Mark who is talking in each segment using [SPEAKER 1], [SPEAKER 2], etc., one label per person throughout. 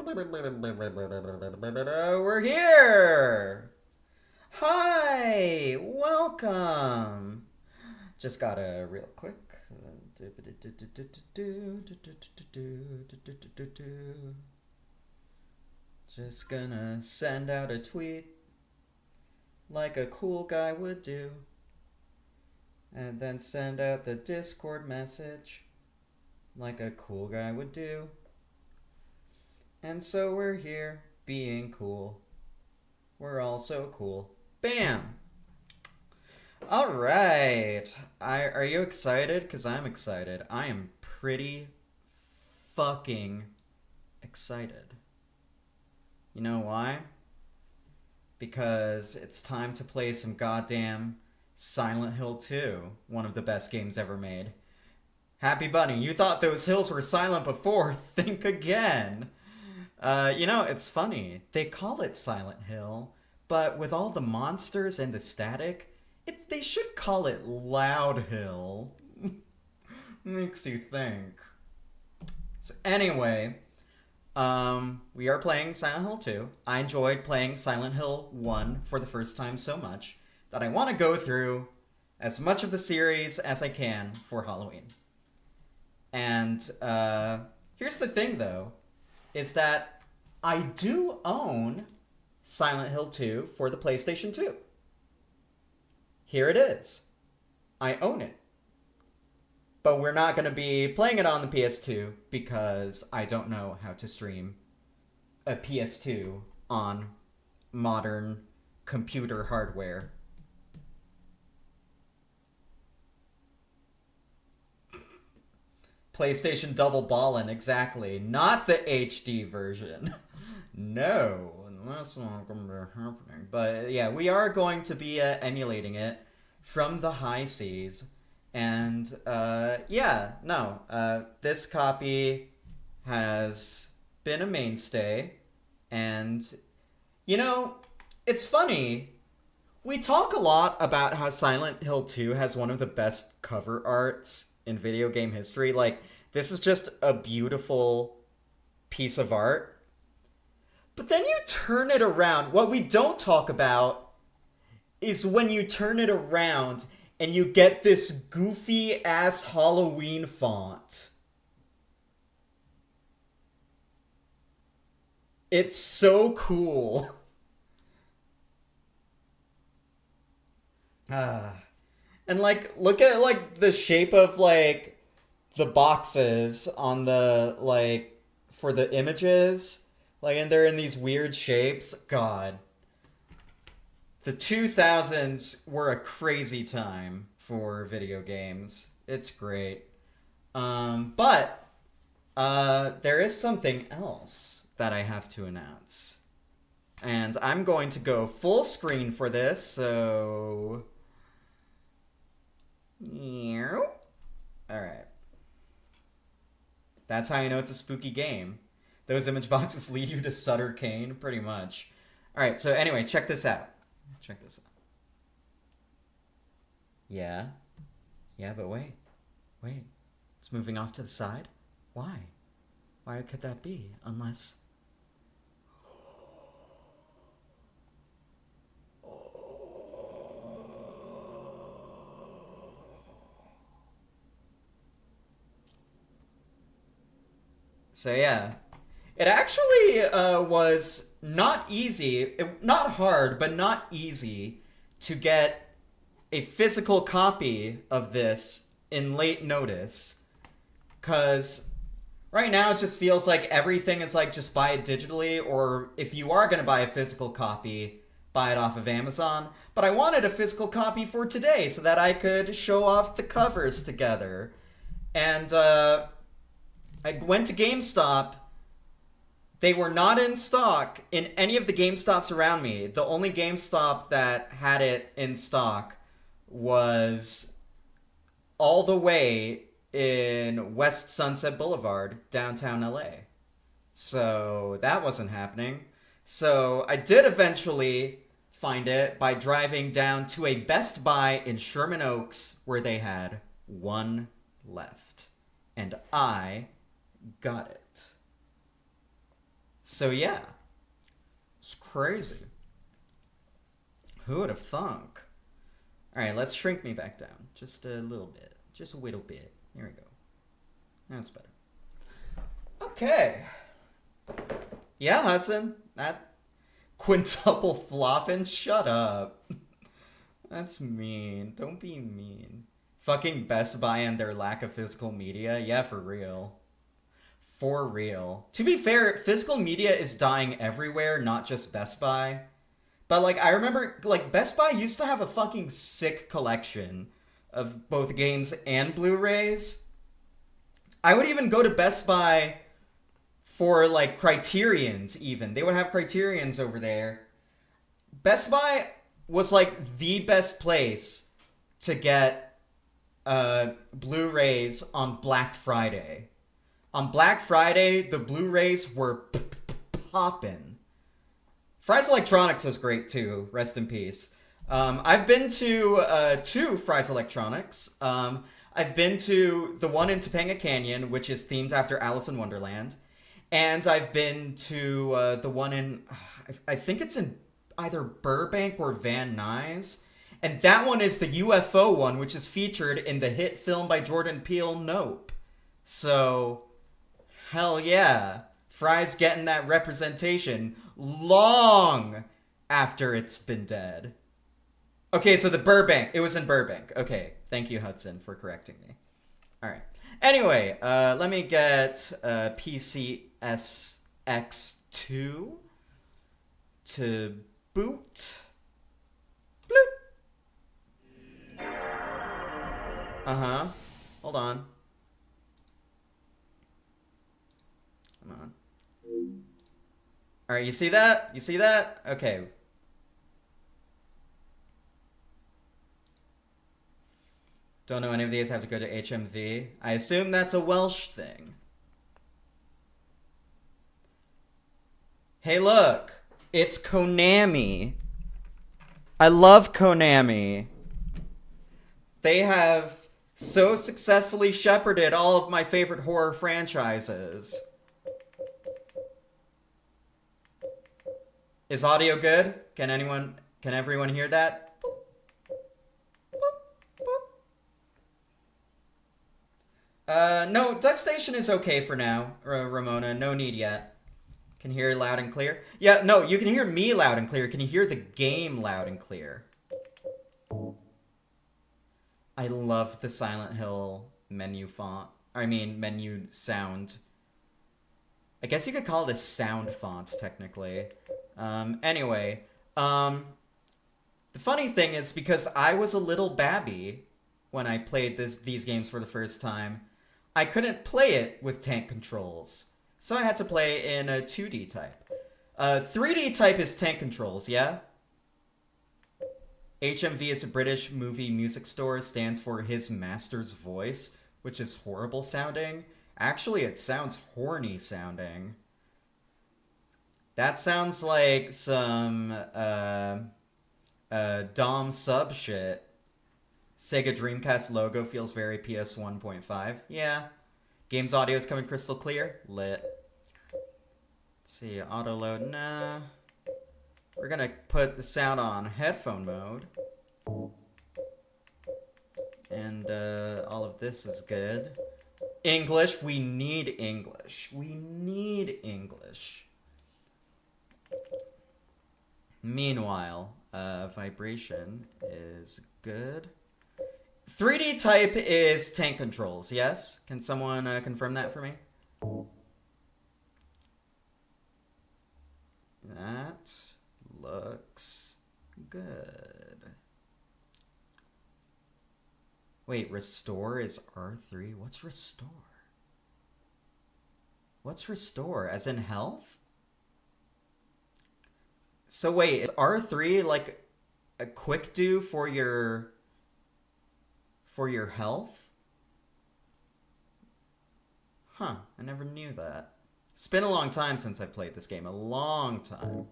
[SPEAKER 1] We're here! Hi! Welcome! Just gotta real quick. Just gonna send out a tweet like a cool guy would do. And then send out the Discord message like a cool guy would do. And so we're here being cool. We're all so cool. Bam! Alright. Are you excited? Because I'm excited. I am pretty fucking excited. You know why? Because it's time to play some goddamn Silent Hill 2, one of the best games ever made. Happy Bunny, you thought those hills were silent before. Think again. It's funny. They call it Silent Hill, but with all the monsters and the static, they should call it Loud Hill. Makes you think. So anyway, we are playing Silent Hill 2. I enjoyed playing Silent Hill 1 for the first time so much that I want to go through as much of the series as I can for Halloween. And here's the thing, though, is that I do own Silent Hill 2 for the PlayStation 2. Here it is. I own it. But we're not going to be playing it on the PS2 because I don't know how to stream a PS2 on modern computer hardware. PlayStation double ballin', exactly. Not the HD version. No, that's not going to be happening. But yeah, we are going to be emulating it from the high seas. And this copy has been a mainstay. And, it's funny. We talk a lot about how Silent Hill 2 has one of the best cover arts in video game history. Like, this is just a beautiful piece of art. But then you turn it around. What we don't talk about is when you turn it around and you get this goofy ass Halloween font. It's so cool. And look at the shape of the boxes on the for the images, and they're in these weird shapes. God, the 2000s were a crazy time for video games. It's great. But there is something else that I have to announce. And I'm going to go full screen for this, so... Alright. That's how you know it's a spooky game. Those image boxes lead you to Sutter Kane, pretty much. Alright, so anyway, check this out. Check this out. Yeah. Yeah, but wait. Wait. It's moving off to the side? Why? Why could that be? Unless... So yeah, it actually was not easy, not hard, but not easy to get a physical copy of this in late notice. Because right now it just feels like everything is just buy it digitally, or if you are going to buy a physical copy, buy it off of Amazon. But I wanted a physical copy for today so that I could show off the covers together. And I went to GameStop. They were not in stock in any of the GameStops around me. The only GameStop that had it in stock was all the way in West Sunset Boulevard, downtown LA. So that wasn't happening. So I did eventually find it by driving down to a Best Buy in Sherman Oaks where they had one left. And I got it. So yeah, it's crazy. Who would have thunk? All right, let's shrink me back down just a little bit, just a little bit. There we go. That's better. Okay. Yeah, Hudson, that quintuple flopping. Shut up. That's mean. Don't be mean. Fucking Best Buy and their lack of physical media. Yeah, for real. For real. To be fair, physical media is dying everywhere, not just Best Buy. But, like, I remember, like, Best Buy used to have a fucking sick collection of both games and Blu-rays. I would even go to Best Buy for, like, Criterions, even. They would have Criterions over there. Best Buy was, like, the best place to get Blu-rays on Black Friday. On Black Friday, the Blu-rays were poppin'. Fry's Electronics was great too. Rest in peace. I've been to two Fry's Electronics. I've been to the one in Topanga Canyon, which is themed after Alice in Wonderland. And I've been to the one in, I think it's in either Burbank or Van Nuys. And that one is the UFO one, which is featured in the hit film by Jordan Peele, Nope. So, hell yeah. Fry's getting that representation long after it's been dead. Okay, so the Burbank. It was in Burbank. Okay, thank you, Hudson, for correcting me. All right. Anyway, let me get PCSX2 to boot. Bloop. Uh-huh. Hold on. Come on. Alright, you see that? You see that? Okay. Don't know any of these. Have to go to HMV. I assume that's a Welsh thing. Hey, look. It's Konami. I love Konami. They have so successfully shepherded all of my favorite horror franchises. Is audio good? Can everyone hear that? No, DuckStation is okay for now, Ramona. No need yet. Can hear loud and clear? Yeah, no, you can hear me loud and clear. Can you hear the game loud and clear? I love the Silent Hill menu font. I mean, menu sound. I guess you could call it a sound font, technically. Anyway, the funny thing is, because I was a little babby when I played these games for the first time, I couldn't play it with tank controls. So I had to play in a 2D type. 3D type is tank controls, yeah? HMV is a British movie music store, stands for His Master's Voice, which is horrible sounding. Actually, it sounds horny sounding. That sounds like some Dom sub shit. Sega Dreamcast logo feels very PS 1.5. Yeah. Game's audio is coming crystal clear. Lit. Let's see, auto load. Nah. We're gonna put the sound on headphone mode. And all of this is good. English. We need English. We need English. Meanwhile, vibration is good. 3D type is tank controls, yes? Can someone confirm that for me? That looks good. Wait, restore is R3? What's restore? What's restore? As in health? So wait, is R3 like a quick do for your health? Huh, I never knew that. It's been a long time since I've played this game. A long time.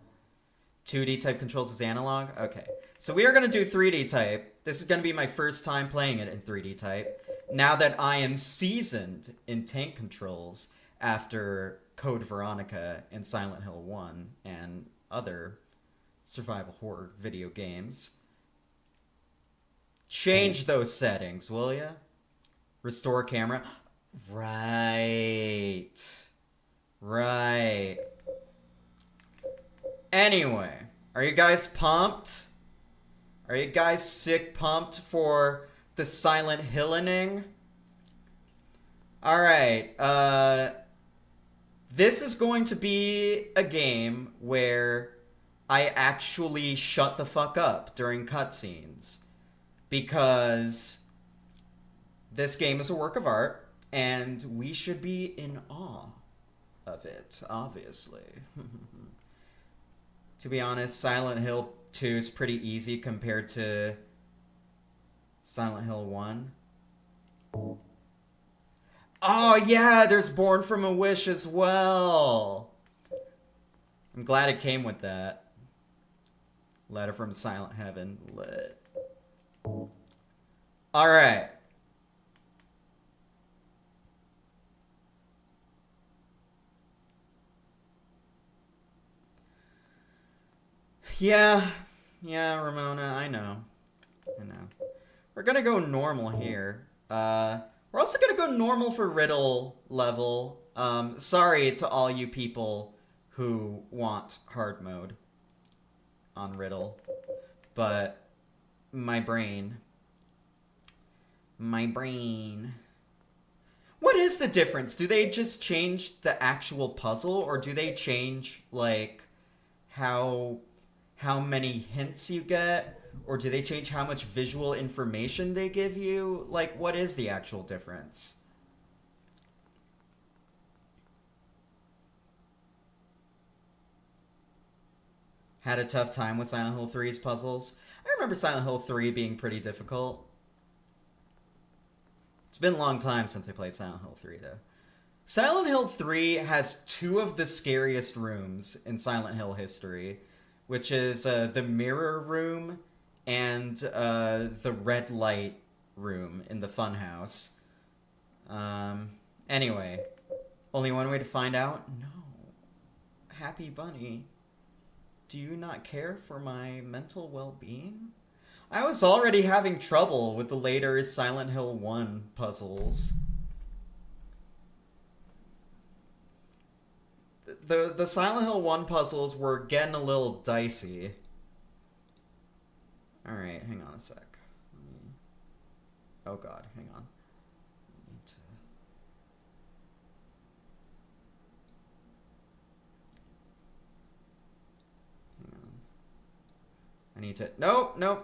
[SPEAKER 1] 2D type controls is analog? Okay. So we are going to do 3D type. This is going to be my first time playing it in 3D type. Now that I am seasoned in tank controls after Code Veronica in Silent Hill 1 and other survival horror video games. Change those settings, will ya? Restore camera. Right. Right. Anyway, are you guys pumped? Are you guys sick pumped for the Silent Hilling? Alright, this is going to be a game where I actually shut the fuck up during cutscenes. Because this game is a work of art, and we should be in awe of it, obviously. To be honest, Silent Hill 2 is pretty easy compared to Silent Hill 1. Oh yeah, there's Born from a Wish as well. I'm glad it came with that. Letter from Silent Heaven. Lit. Alright. Yeah, Ramona, I know. We're gonna go normal here. We're also gonna go normal for Riddle level. Sorry to all you people who want hard mode on Riddle, but my brain. What is the difference? Do they just change the actual puzzle, or do they change, like, how many hints you get? Or do they change how much visual information they give you? Like, what is the actual difference? Had a tough time with Silent Hill 3's puzzles. I remember Silent Hill 3 being pretty difficult. It's been a long time since I played Silent Hill 3, though. Silent Hill 3 has two of the scariest rooms in Silent Hill history, which is the mirror room and the red light room in the funhouse. Anyway, only one way to find out? No. Happy Bunny, do you not care for my mental well-being? I was already having trouble with the later Silent Hill 1 puzzles. The Silent Hill 1 puzzles were getting a little dicey. Alright, hang on a sec. Oh god, hang on. I need to... Hang on. I need to... Nope. No.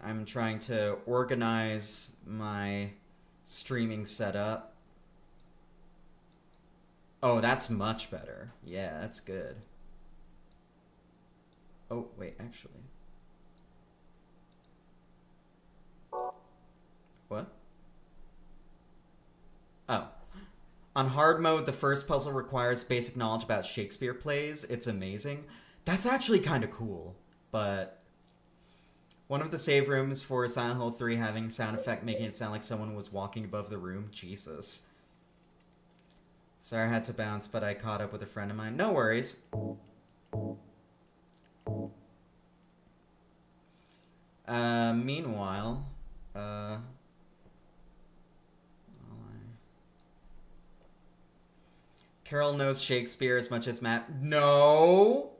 [SPEAKER 1] I'm trying to organize my streaming setup. Oh, that's much better. Yeah, that's good. Oh, wait, actually. What? Oh. On hard mode, the first puzzle requires basic knowledge about Shakespeare plays. It's amazing. That's actually kind of cool, but... One of the save rooms for Silent Hill 3 having sound effect making it sound like someone was walking above the room. Jesus. Sorry I had to bounce, but I caught up with a friend of mine. No worries. Meanwhile, Carol knows Shakespeare as much as Matt. No!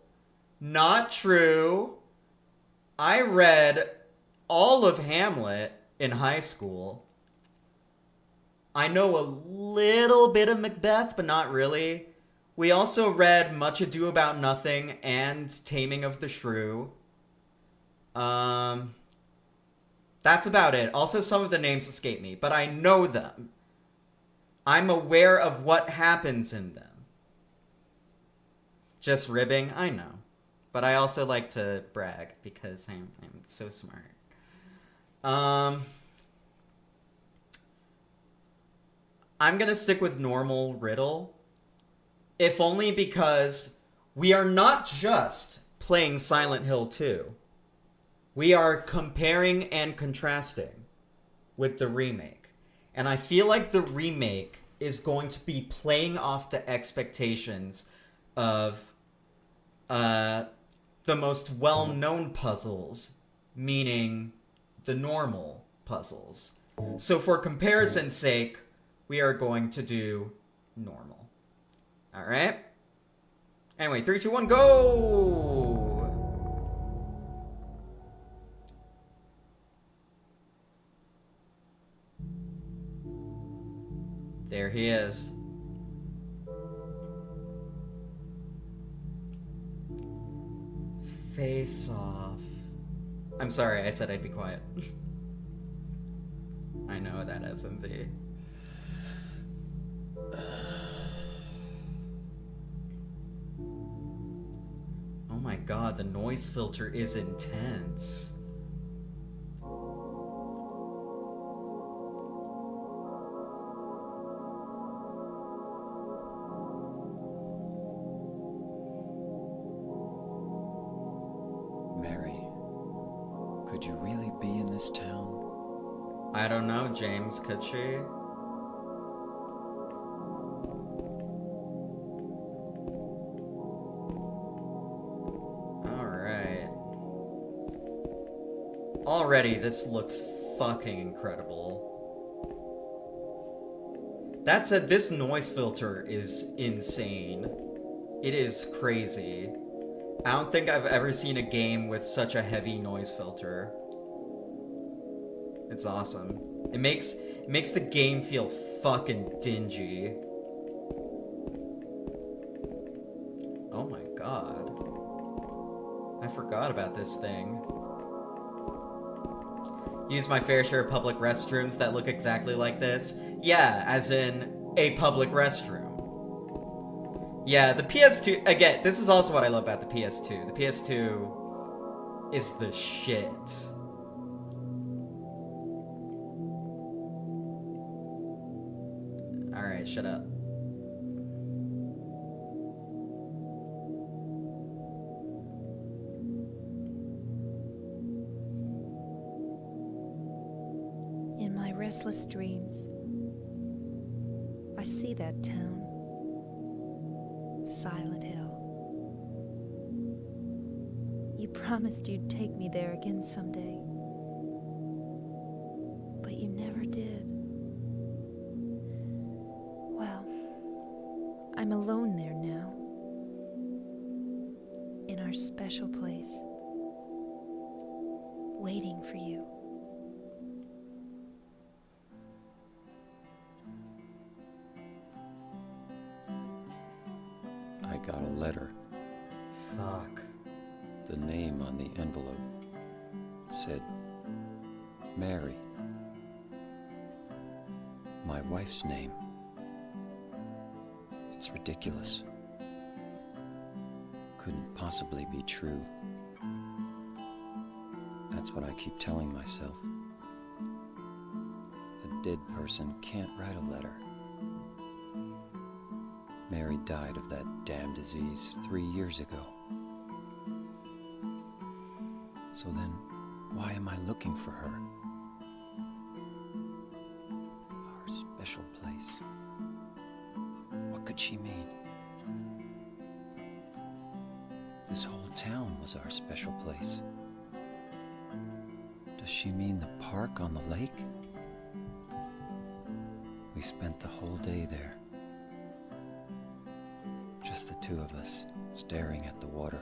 [SPEAKER 1] Not true. I read all of Hamlet in high school. I know a little bit of Macbeth, but not really. We also read Much Ado About Nothing and Taming of the Shrew. That's about it. Also, some of the names escape me, but I know them. I'm aware of what happens in them. Just ribbing? I know. But I also like to brag because I'm so smart. I'm gonna stick with normal riddle. If only because we are not just playing Silent Hill 2. We are comparing and contrasting. with the remake. And I feel like the remake is going to be playing off the expectations of the most well-known puzzles, meaning the normal puzzles. So for comparison's sake, we are going to do normal. Alright? Anyway, 3, 2, 1, go! There he is. Face off. I'm sorry, I said I'd be quiet. I know that FMV. Oh my god, the noise filter is intense.
[SPEAKER 2] Mary, could you really be in this town?
[SPEAKER 1] I don't know, James, could she? Alright. Already, this looks fucking incredible. That said, this noise filter is insane. It is crazy. I don't think I've ever seen a game with such a heavy noise filter. It's awesome. It makes the game feel fucking dingy. Oh my god. I forgot about this thing. Use my fair share of public restrooms that look exactly like this. Yeah, as in a public restroom. Yeah, the PS2, again, this is also what I love about the PS2. The PS2 is the shit. Alright, shut up.
[SPEAKER 3] In my restless dreams, I see that town. Silent Hill. You promised you'd take me there again someday, but you never did. Well, I'm alone there now, in our special place, waiting for you.
[SPEAKER 2] I got a letter.
[SPEAKER 1] Fuck.
[SPEAKER 2] The name on the envelope said, Mary. My wife's name. It's ridiculous. Couldn't possibly be true. That's what I keep telling myself. A dead person can't write a letter. Mary died of that damn disease 3 years ago. So then, why am I looking for her? Our special place. What could she mean? This whole town was our special place. Does she mean the park on the lake? We spent the whole day there. Just the two of us, staring at the water.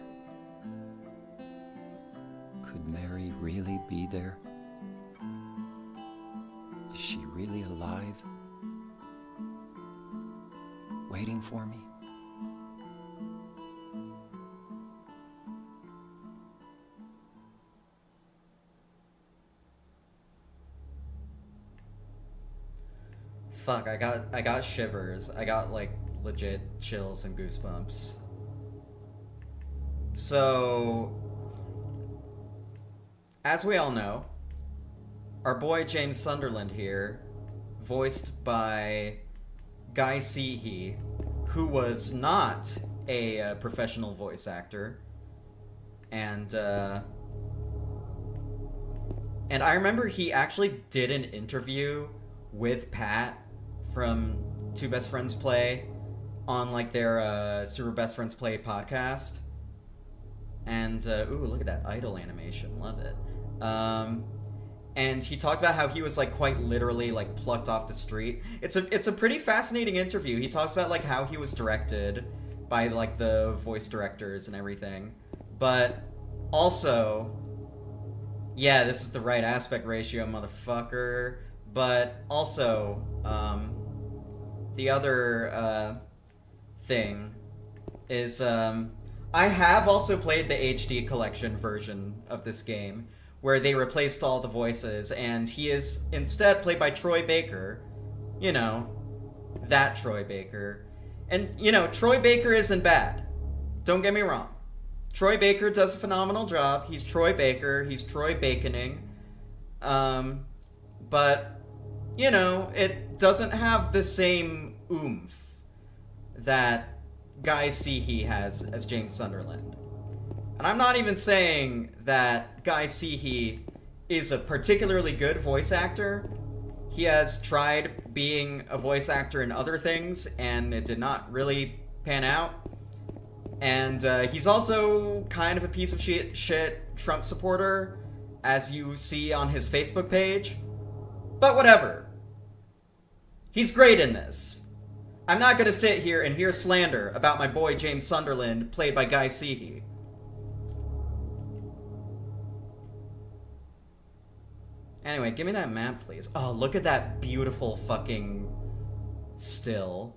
[SPEAKER 2] Could Mary really be there? Is she really alive? Waiting for me?
[SPEAKER 1] Fuck, I got shivers. I got like legit chills and goosebumps. So, as we all know, our boy James Sunderland here, voiced by Guy Seehee, who was not a professional voice actor, and And I remember he actually did an interview with Pat from Two Best Friends Play on like their Super Best Friends Play podcast. And ooh, look at that idle animation, love it. And he talked about how he was like quite literally like plucked off the street. It's a pretty fascinating interview. He talks about like how he was directed by like the voice directors and everything, but also, yeah, this is the right aspect ratio, motherfucker. But also, the other thing is I have also played the HD collection version of this game, where they replaced all the voices, and he is instead played by Troy Baker. You know, that Troy Baker. And, you know, Troy Baker isn't bad. Don't get me wrong. Troy Baker does a phenomenal job. He's Troy Baker. He's Troy Baconing. But, you know, it doesn't have the same oomph that Guy Seehee has as James Sunderland. And I'm not even saying that Guy Seehee is a particularly good voice actor. He has tried being a voice actor in other things, and it did not really pan out. And he's also kind of a piece of shit Trump supporter, as you see on his Facebook page. But whatever. He's great in this. I'm not going to sit here and hear slander about my boy James Sunderland, played by Guy Seehee. Anyway, give me that map, please. Oh, look at that beautiful fucking still.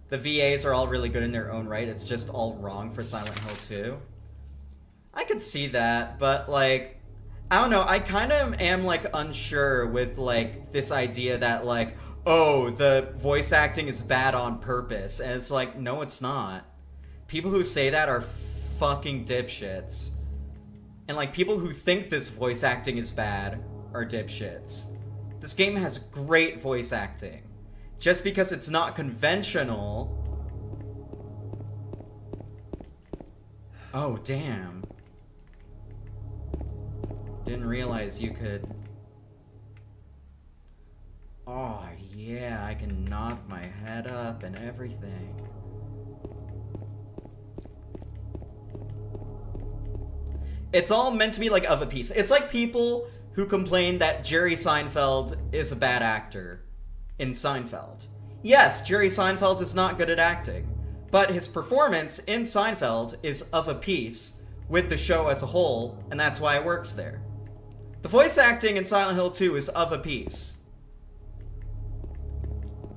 [SPEAKER 1] The VAs are all really good in their own right. It's just all wrong for Silent Hill 2. I could see that, but, like, I don't know. I kind of am, like, unsure with, like, this idea that, like, oh, the voice acting is bad on purpose. And it's like, no, it's not. People who say that are fucking dipshits. And, like, people who think this voice acting is bad are dipshits. This game has great voice acting. Just because it's not conventional... Oh, damn. Didn't realize you could... Oh, yeah, I can nod my head up and everything. It's all meant to be, like, of a piece. It's like people who complain that Jerry Seinfeld is a bad actor in Seinfeld. Yes, Jerry Seinfeld is not good at acting, but his performance in Seinfeld is of a piece with the show as a whole, and that's why it works there. The voice acting in Silent Hill 2 is of a piece.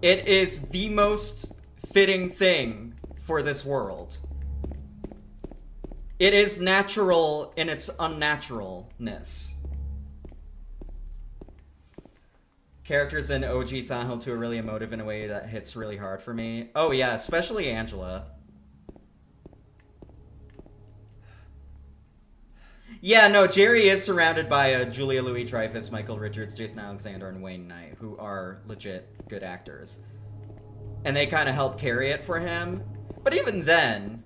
[SPEAKER 1] It is the most fitting thing for this world. It is natural in its unnaturalness. Characters in OG Silent Hill 2 are really emotive in a way that hits really hard for me. Oh yeah, especially Angela. Yeah, no, Jerry is surrounded by Julia Louis-Dreyfus, Michael Richards, Jason Alexander, and Wayne Knight, who are legit good actors. And they kind of help carry it for him. But even then,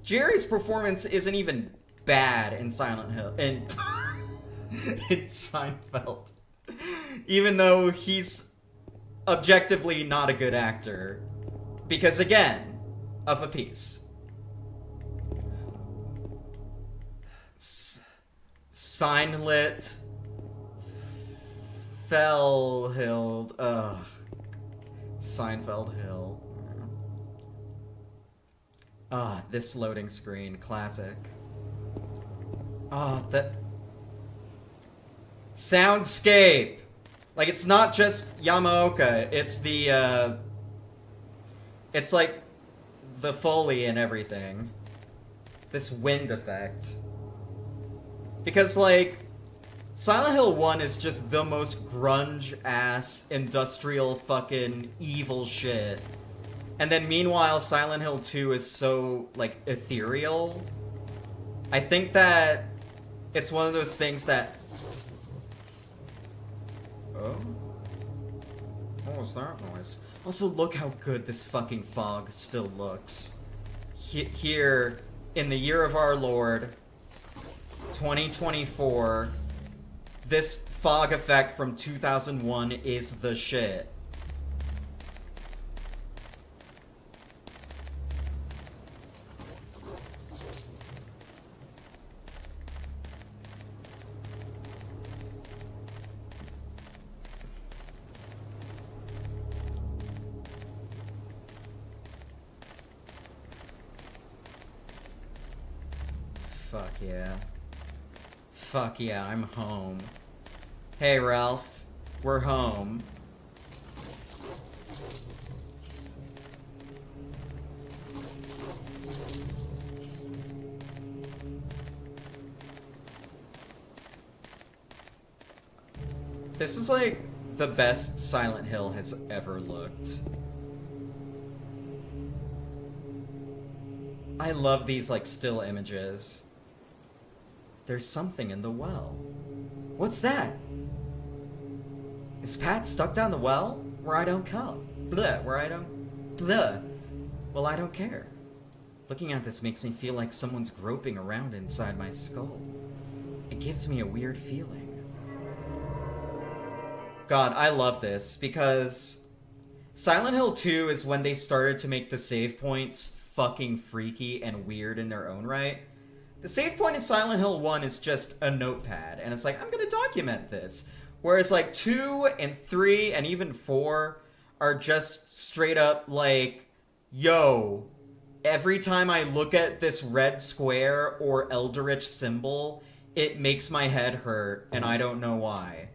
[SPEAKER 1] Jerry's performance isn't even bad in Silent Hill. In Seinfeld. Even though he's objectively not a good actor. Because again, of a piece. Signlit. Fellhild. Ugh. Seinfeld Hill. Ah, this loading screen. Classic. Ah, that... Soundscape! Like, it's not just Yamaoka, it's the, it's like the Foley and everything. This wind effect. Because, like, Silent Hill 1 is just the most grunge-ass, industrial fucking evil shit. And then meanwhile, Silent Hill 2 is so, like, ethereal. I think that it's one of those things that... Oh? What was that noise? Also, look how good this fucking fog still looks. Here, in the year of our Lord, 2024. This fog effect from 2001 is the shit. Fuck yeah. Fuck yeah, I'm home. Hey, Ralph. We're home. This is like the best Silent Hill has ever looked. I love these like still images. There's something in the well. What's that? Is Pat stuck down the well? Where I don't come. Bleh, where I don't... Bleh. Well, I don't care. Looking at this makes me feel like someone's groping around inside my skull. It gives me a weird feeling. God, I love this, because Silent Hill 2 is when they started to make the save points fucking freaky and weird in their own right. The save point in Silent Hill 1 is just a notepad, and it's like, I'm gonna document this. Whereas like 2 and 3 and even 4 are just straight up like, yo, every time I look at this red square or Eldritch symbol, it makes my head hurt, and I don't know why.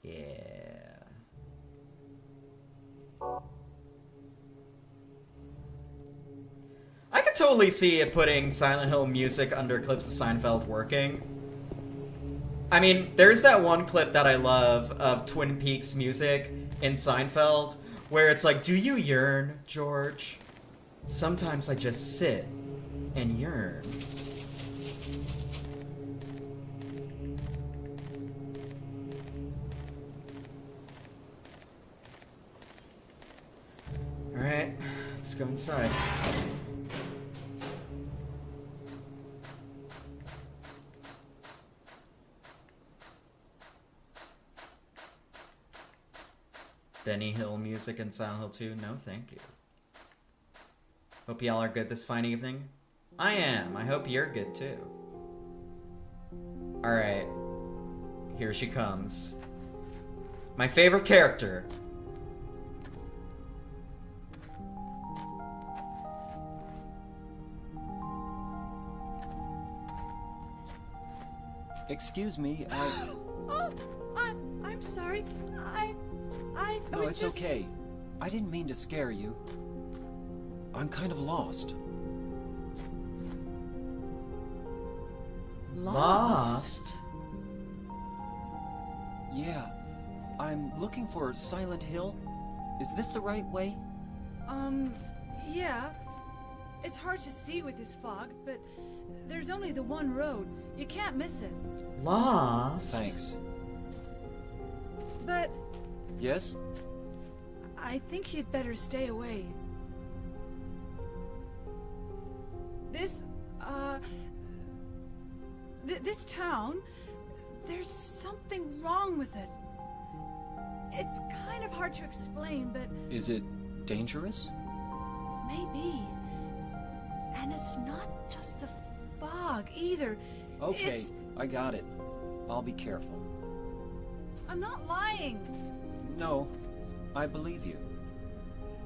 [SPEAKER 1] Yeah. I could totally see it putting Silent Hill music under clips of Seinfeld working. I mean, there's that one clip that I love of Twin Peaks music in Seinfeld, where it's like, do you yearn, George? Sometimes I just sit and yearn. Alright, let's go inside. Benny Hill music in Silent Hill 2? No, thank you. Hope y'all are good this fine evening. I am. I hope you're good too. Alright. Here she comes. My favorite character.
[SPEAKER 2] Excuse me,
[SPEAKER 4] Oh, I'm sorry. I
[SPEAKER 2] No,
[SPEAKER 4] was
[SPEAKER 2] it's
[SPEAKER 4] just...
[SPEAKER 2] okay. I didn't mean to scare you. I'm kind of lost.
[SPEAKER 1] Lost?
[SPEAKER 2] Yeah. I'm looking for Silent Hill. Is this the right way?
[SPEAKER 4] Yeah. It's hard to see with this fog, but there's only the one road. You can't miss it.
[SPEAKER 1] Lost?
[SPEAKER 2] Thanks.
[SPEAKER 4] But
[SPEAKER 2] Yes?
[SPEAKER 4] I think you'd better stay away. This town, there's something wrong with it. It's kind of hard to explain, but
[SPEAKER 2] Is it dangerous?
[SPEAKER 4] maybe. And it's not just the fog either.
[SPEAKER 2] Okay,
[SPEAKER 4] It's...
[SPEAKER 2] I got it. I'll be careful.
[SPEAKER 4] I'm not lying.
[SPEAKER 2] No, I believe you.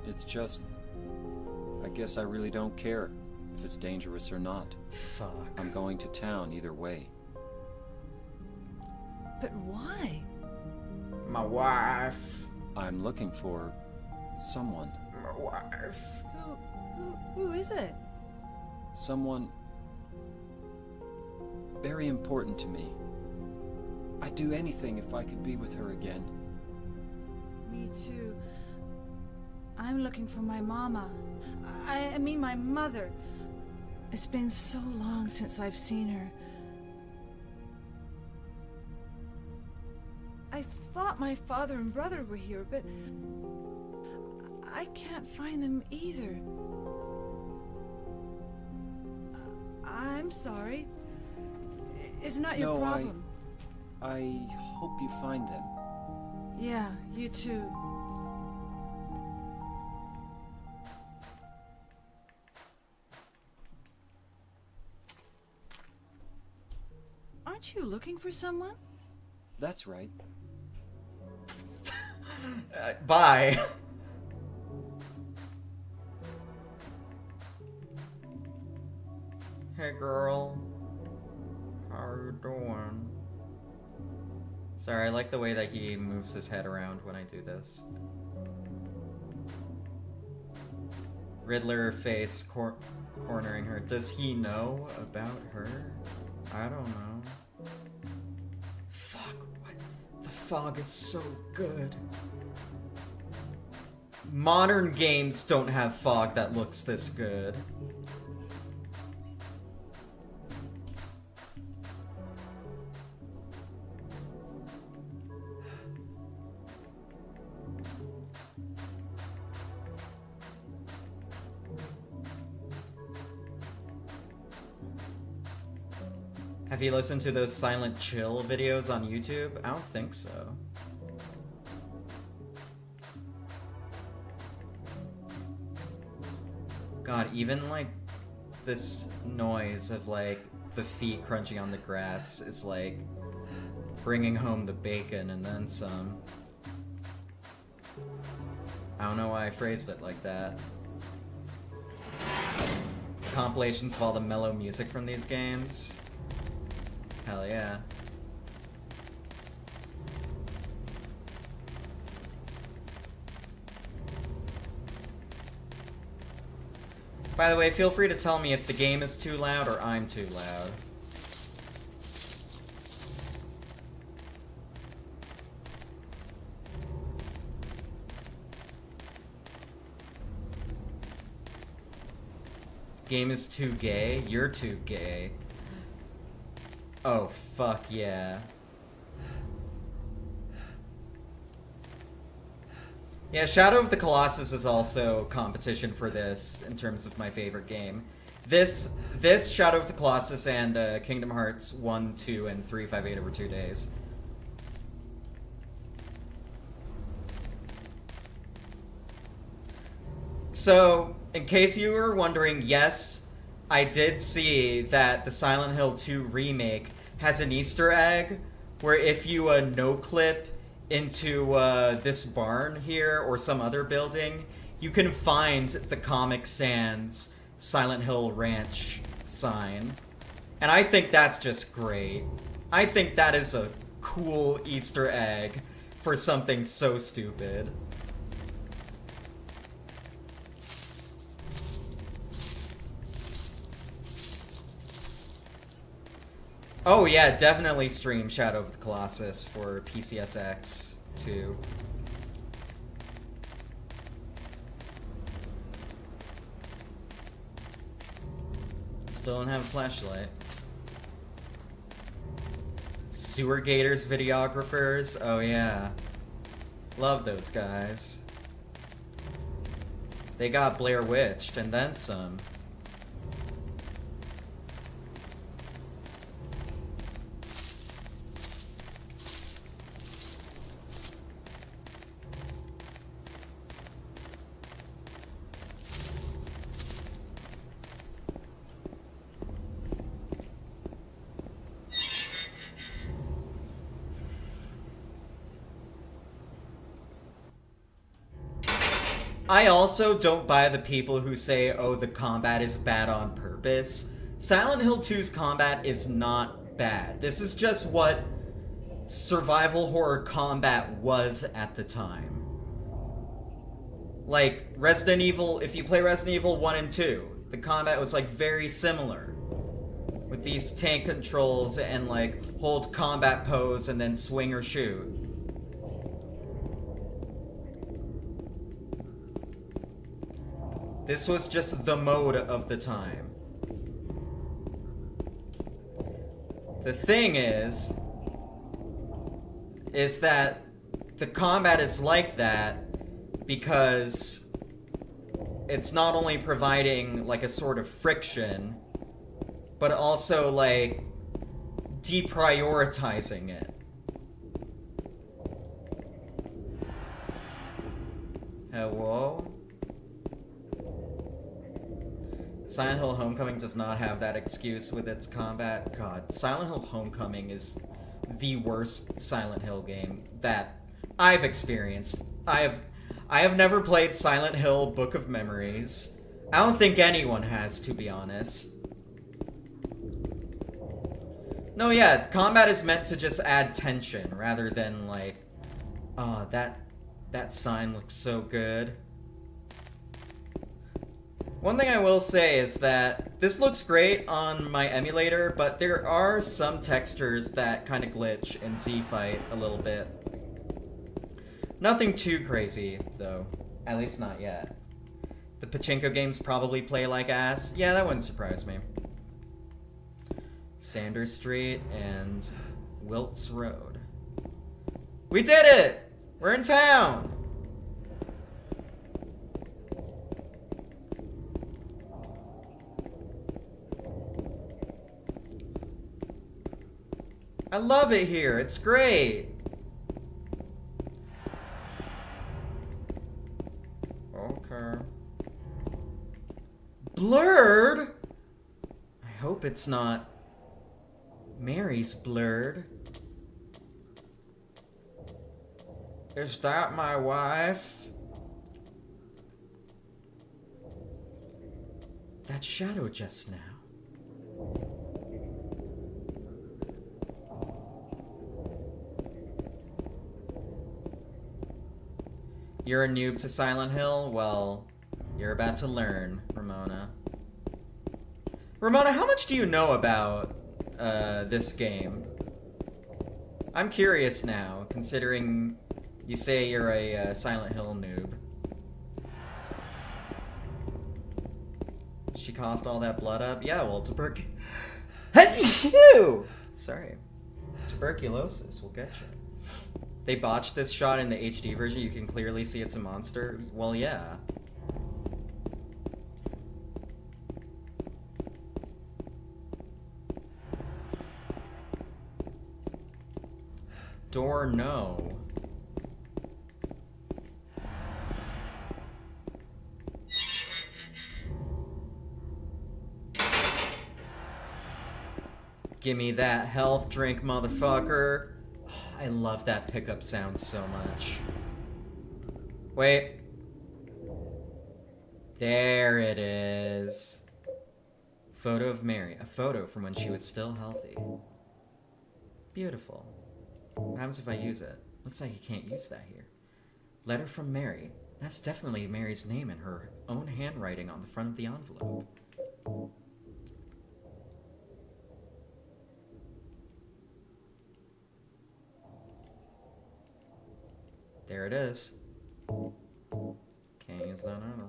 [SPEAKER 2] It's just... I guess I really don't care if it's dangerous or not.
[SPEAKER 1] Fuck.
[SPEAKER 2] I'm going to town either way.
[SPEAKER 4] But why?
[SPEAKER 1] My wife.
[SPEAKER 2] I'm looking for... someone.
[SPEAKER 1] My wife.
[SPEAKER 4] Who is it?
[SPEAKER 2] Someone... very important to me. I'd do anything if I could be with her again.
[SPEAKER 4] Me too. I'm looking for my mama. I mean my mother. It's been so long since I've seen her. I thought my father and brother were here, but I can't find them either. I'm sorry. It's not your
[SPEAKER 2] No,
[SPEAKER 4] problem.
[SPEAKER 2] I hope you find them.
[SPEAKER 4] Yeah, you too. Aren't you looking for someone?
[SPEAKER 2] That's right.
[SPEAKER 1] Bye. Hey girl. How are you doing? Sorry, I like the way that he moves his head around when I do this. Riddler face cornering her. Does he know about her? I don't know. Fuck, what? The fog is so good. Modern games don't have fog that looks this good. Have you listened to those Silent Chill videos on YouTube? I don't think so. God, even like this noise of like the feet crunching on the grass is like bringing home the bacon and then some. I don't know why I phrased it like that. Compilations of all the mellow music from these games. Hell yeah. By the way, feel free to tell me if the game is too loud or I'm too loud. Game is too gay? You're too gay. Oh, fuck yeah. Yeah, Shadow of the Colossus is also competition for this in terms of my favorite game. This Shadow of the Colossus and Kingdom Hearts 1, 2, and 3, 5, 8 over 2 days. So, in case you were wondering, yes, I did see that the Silent Hill 2 remake has an Easter egg where if you no-clip into this barn here or some other building, you can find the Comic Sans Silent Hill Ranch sign. And I think that's just great. I think that is a cool Easter egg for something so stupid. Oh yeah, definitely stream Shadow of the Colossus for PCSX too. Still don't have a flashlight. Sewer Gators videographers, oh yeah. Love those guys. They got Blair Witched and then some. I also don't buy the people who say, oh, the combat is bad on purpose. Silent Hill 2's combat is not bad. This is just what survival horror combat was at the time. Like, Resident Evil, if you play Resident Evil 1 and 2, the combat was like very similar. With these tank controls and like hold combat pose and then swing or shoot. This was just the mode of the time. The thing is that the combat is like that because it's not only providing like a sort of friction, but also, like, deprioritizing it. Hello? Silent Hill Homecoming does not have that excuse with its combat. God, Silent Hill Homecoming is the worst Silent Hill game that I've experienced. I have never played Silent Hill Book of Memories. I don't think anyone has, to be honest. No, yeah, combat is meant to just add tension rather than like, oh, that sign looks so good. One thing I will say is that this looks great on my emulator, but there are some textures that kind of glitch in Z-Fight a little bit. Nothing too crazy, though. At least not yet. The pachinko games probably play like ass. Yeah, that wouldn't surprise me. Sanders Street and Wiltz Road. We did it! We're in town! I love it here. It's great. Okay. Blurred? I hope it's not Mary's blurred. Is that my wife? That shadow just now. You're a noob to Silent Hill? Well, you're about to learn, Ramona. Ramona, how much do you know about this game? I'm curious now, considering you say you're a Silent Hill noob. She coughed all that blood up? Yeah, well, Sorry. Tuberculosis will get you. They botched this shot in the HD version. You can clearly see it's a monster. Well, yeah. Door no. Give me that health drink, motherfucker. I love that pickup sound so much. Wait. There it is. Photo of Mary. A photo from when she was still healthy. Beautiful. What happens if I use it? Looks like you can't use that here. Letter from Mary. That's definitely Mary's name in her own handwriting on the front of the envelope. There it is. Can't use that either.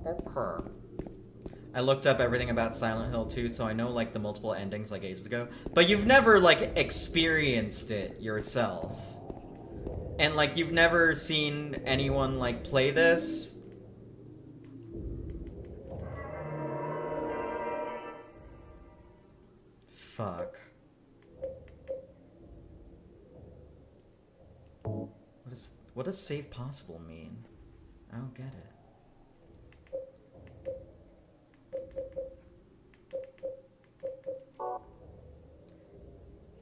[SPEAKER 1] Okay. I looked up everything about Silent Hill 2, so I know, like, the multiple endings, like, ages ago. But you've never, like, experienced it yourself. And, like, you've never seen anyone, like, play this. Fuck. What does save possible mean? I don't get it.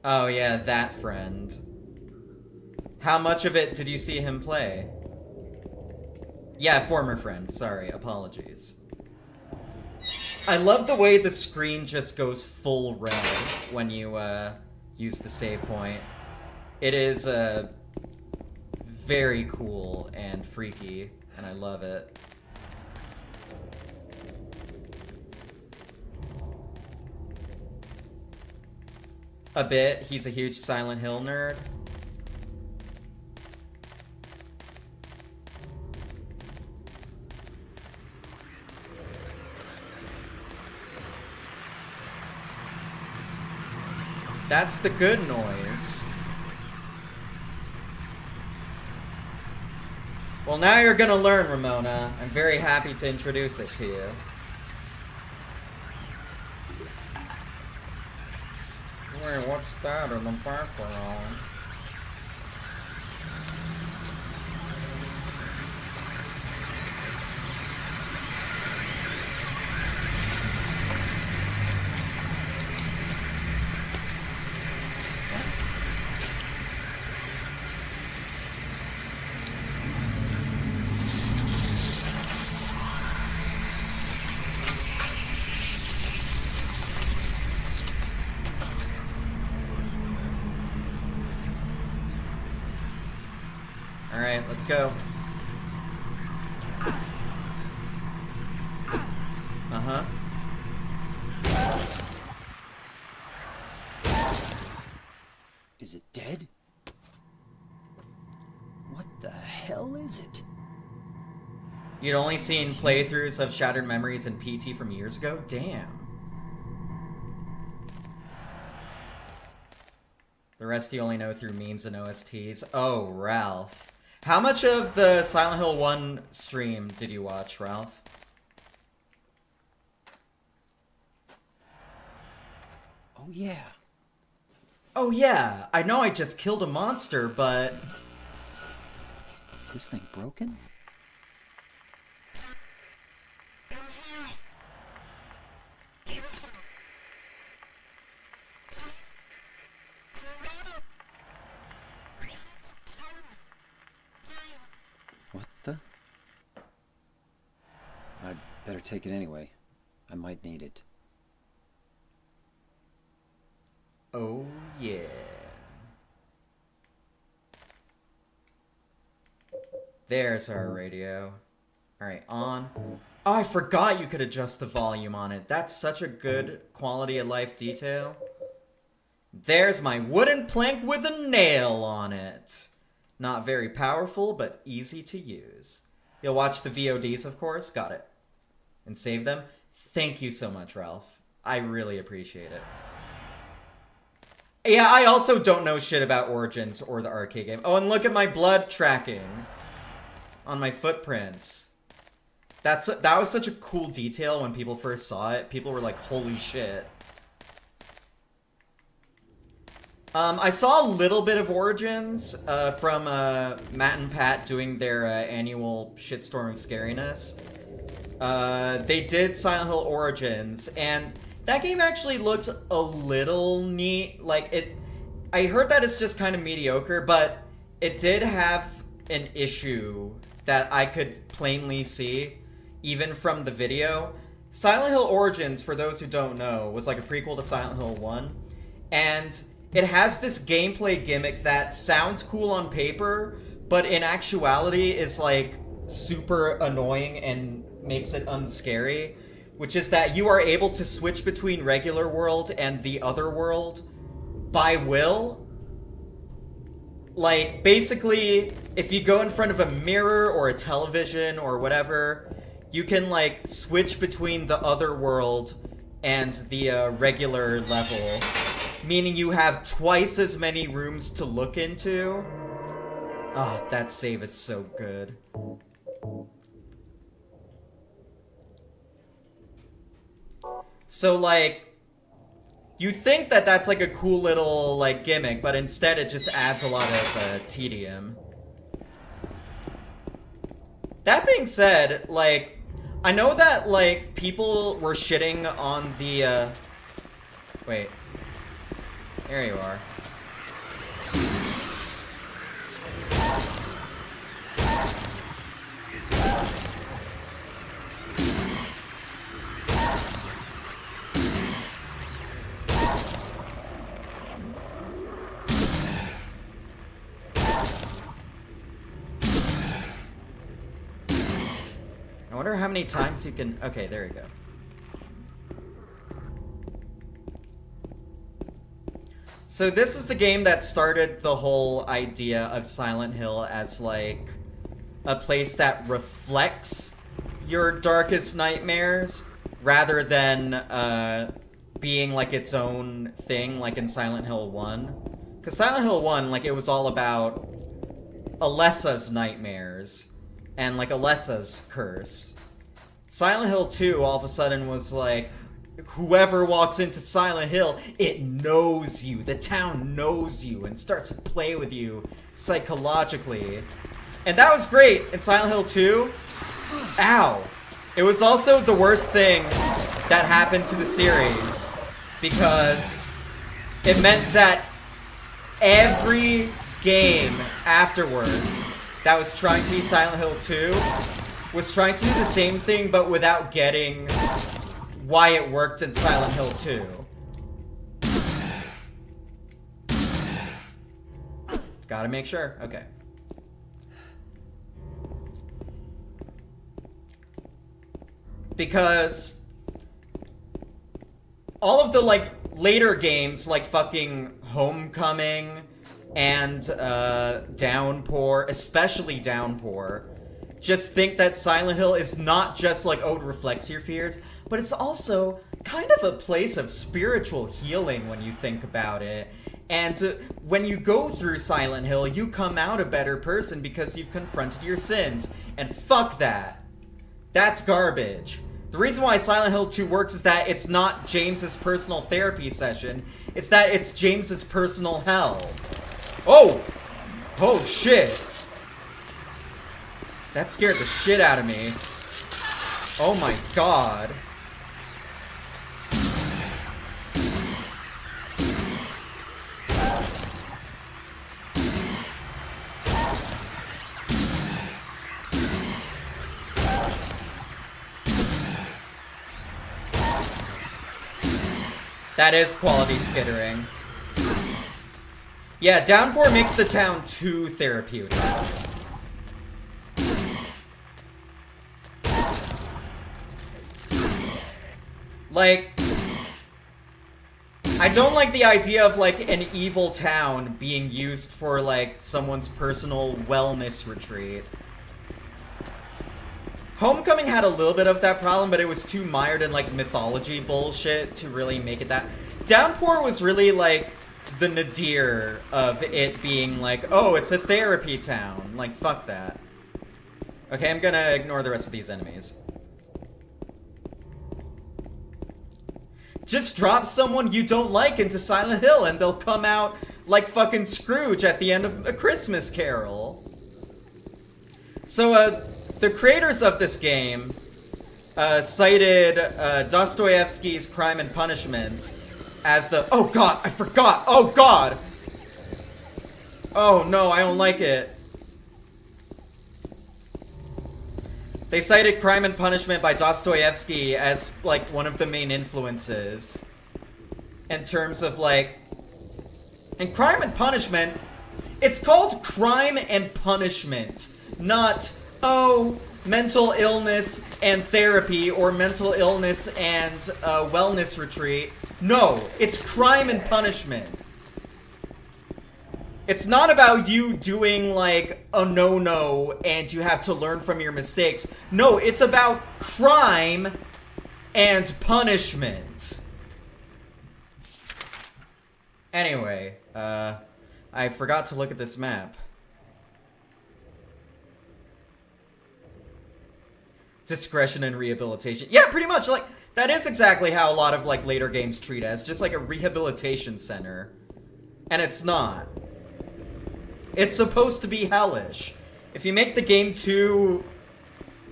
[SPEAKER 1] Oh yeah, that friend. How much of it did you see him play? Yeah, former friend. Sorry, apologies. I love the way the screen just goes full red when you use the save point. It is very cool and freaky, and I love it. A bit. He's a huge Silent Hill nerd. That's the good noise. Well, now you're gonna learn, Ramona. I'm very happy to introduce it to you. Hey, what's that in the background? Alright, let's go. Uh-huh.
[SPEAKER 2] Is it dead? What the hell is it?
[SPEAKER 1] You'd only seen playthroughs of Shattered Memories and PT from years ago? Damn. The rest you only know through memes and OSTs. Oh, Ralph. How much of the Silent Hill 1 stream did you watch, Ralph?
[SPEAKER 2] Oh yeah.
[SPEAKER 1] Oh yeah, I know I just killed a monster, but...
[SPEAKER 2] This thing broken? What the? I'd better take it anyway. I might need it.
[SPEAKER 1] Oh yeah. There's our radio. Alright, on. Oh, I forgot you could adjust the volume on it. That's such a good quality of life detail. There's my wooden plank with a nail on it. Not very powerful, but easy to use. You'll watch the VODs, of course. Got it. And save them. Thank you so much, Ralph. I really appreciate it. Yeah, I also don't know shit about Origins or the arcade game. Oh, and look at my blood tracking on my footprints. That was such a cool detail when people first saw it. People were like, holy shit. I saw a little bit of Origins from Matt and Pat doing their annual shitstorm of scariness. They did Silent Hill Origins, and that game actually looked a little neat. Like, I heard that it's just kind of mediocre, but it did have an issue that I could plainly see, even from the video. Silent Hill Origins, for those who don't know, was like a prequel to Silent Hill 1, and it has this gameplay gimmick that sounds cool on paper, but in actuality is like super annoying and makes it unscary, which is that you are able to switch between regular world and the other world by will. Like, basically, if you go in front of a mirror or a television or whatever, you can like switch between the other world and the regular level, meaning you have twice as many rooms to look into. Oh, that save is so good. So, like, you think that that's like a cool little like gimmick, but instead it just adds a lot of tedium. That being said, like, I know that like people were shitting on the wait. There you are. I wonder how many times you can... Okay, there you go. So this is the game that started the whole idea of Silent Hill as, like, a place that reflects your darkest nightmares, rather than, being, like, its own thing, like in Silent Hill 1. Because Silent Hill 1, like, it was all about Alessa's nightmares and like Alessa's curse. Silent Hill 2 all of a sudden was like, whoever walks into Silent Hill, it knows you. The town knows you and starts to play with you psychologically. And that was great in Silent Hill 2. Ow. It was also the worst thing that happened to the series because it meant that every game afterwards that was trying to be Silent Hill 2 was trying to do the same thing but without getting why it worked in Silent Hill 2. Gotta make sure. Okay. Because all of the, like, later games, like fucking Homecoming and Downpour, especially Downpour, just think that Silent Hill is not just like, oh, it reflects your fears, but it's also kind of a place of spiritual healing when you think about it. And when you go through Silent Hill, you come out a better person because you've confronted your sins. And fuck that. That's garbage. The reason why Silent Hill 2 works is that it's not James's personal therapy session. It's that it's James's personal hell. Oh! Oh, shit. That scared the shit out of me. Oh my god. That is quality skittering. Yeah, Downpour makes the town too therapeutic. Like, I don't like the idea of, like, an evil town being used for, like, someone's personal wellness retreat. Homecoming had a little bit of that problem, but it was too mired in, like, mythology bullshit to really make it that. Downpour was really, like, the nadir of it being like, oh, it's a therapy town. Like, fuck that. Okay, I'm gonna ignore the rest of these enemies. Just drop someone you don't like into Silent Hill and they'll come out like fucking Scrooge at the end of A Christmas Carol. So, the creators of this game cited Dostoevsky's Crime and Punishment as the... Oh god, I forgot! Oh god! Oh no, I don't like it. They cited Crime and Punishment by Dostoevsky as, like, one of the main influences. In terms of, like... In Crime and Punishment, it's called Crime and Punishment, not, oh, mental illness and therapy, or mental illness and wellness retreat. No, it's Crime and Punishment. It's not about you doing, like, a no-no and you have to learn from your mistakes. No, it's about crime and punishment. Anyway, I forgot to look at this map. Discretion and rehabilitation. Yeah, pretty much, like, that is exactly how a lot of, like, later games treat it, as just, like, a rehabilitation center. And it's not. It's supposed to be hellish. If you make the game too...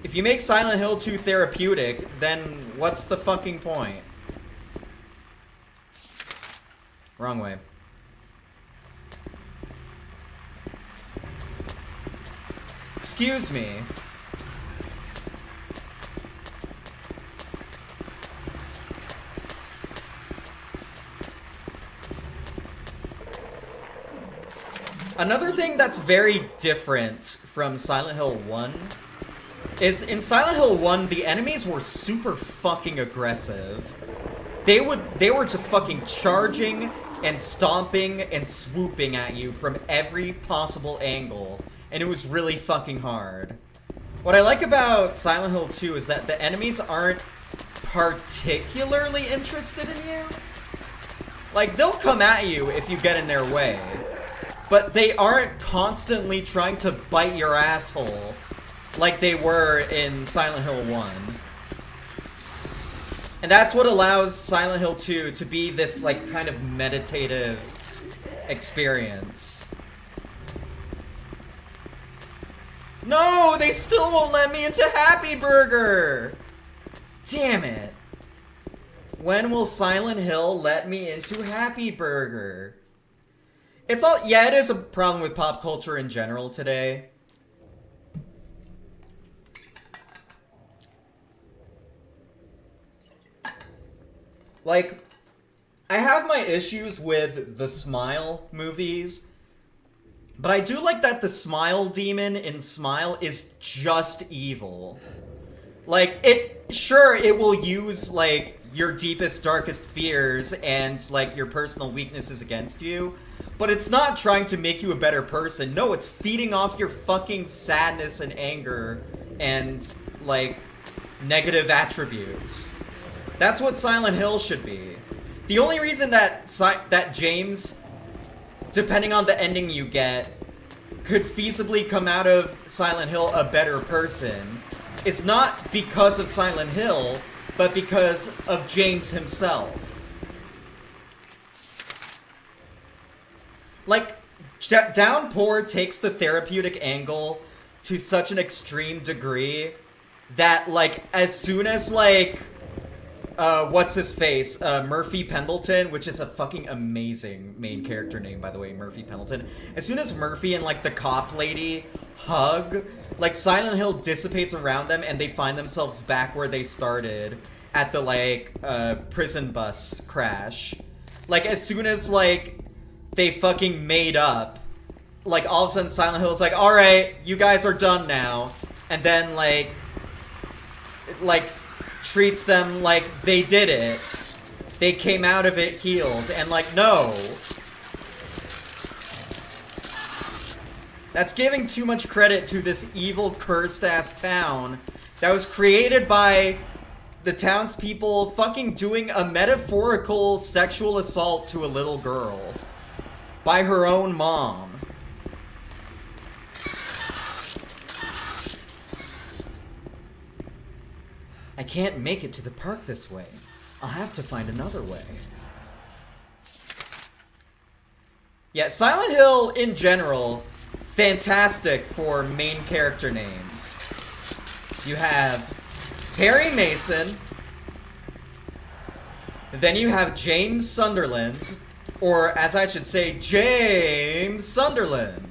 [SPEAKER 1] If you make Silent Hill too therapeutic, then what's the fucking point? Wrong way. Excuse me. Another thing that's very different from Silent Hill 1 is in Silent Hill 1, the enemies were super fucking aggressive. They were just fucking charging and stomping and swooping at you from every possible angle, and it was really fucking hard. What I like about Silent Hill 2 is that the enemies aren't particularly interested in you. Like, they'll come at you if you get in their way. But they aren't constantly trying to bite your asshole like they were in Silent Hill 1. And that's what allows Silent Hill 2 to be this, like, kind of meditative experience. No, they still won't let me into Happy Burger! Damn it. When will Silent Hill let me into Happy Burger? It's all, yeah, it is a problem with pop culture in general today. Like, I have my issues with the Smile movies, but I do like that the Smile demon in Smile is just evil. Like, it will use, like, your deepest, darkest fears and, like, your personal weaknesses against you, but it's not trying to make you a better person. No, it's feeding off your fucking sadness and anger and, like, negative attributes. That's what Silent Hill should be. The only reason that James, depending on the ending you get, could feasibly come out of Silent Hill a better person is not because of Silent Hill, but because of James himself. Like, Downpour takes the therapeutic angle to such an extreme degree that, like, as soon as, like, what's his face? Murphy Pendleton, which is a fucking amazing main character name, by the way, Murphy Pendleton. As soon as Murphy and, like, the cop lady hug, like, Silent Hill dissipates around them and they find themselves back where they started at the, like, prison bus crash. Like, as soon as, like, they fucking made up, like, all of a sudden Silent Hill is like, alright, you guys are done now. And then, like, treats them like they did it. They came out of it healed, and, like, no. That's giving too much credit to this evil, cursed-ass town that was created by the townspeople fucking doing a metaphorical sexual assault to a little girl by her own mom. I can't make it to the park this way. I'll have to find another way. Yeah, Silent Hill, in general, fantastic for main character names. You have Perry Mason, then you have James Sunderland, or as I should say, James Sunderland.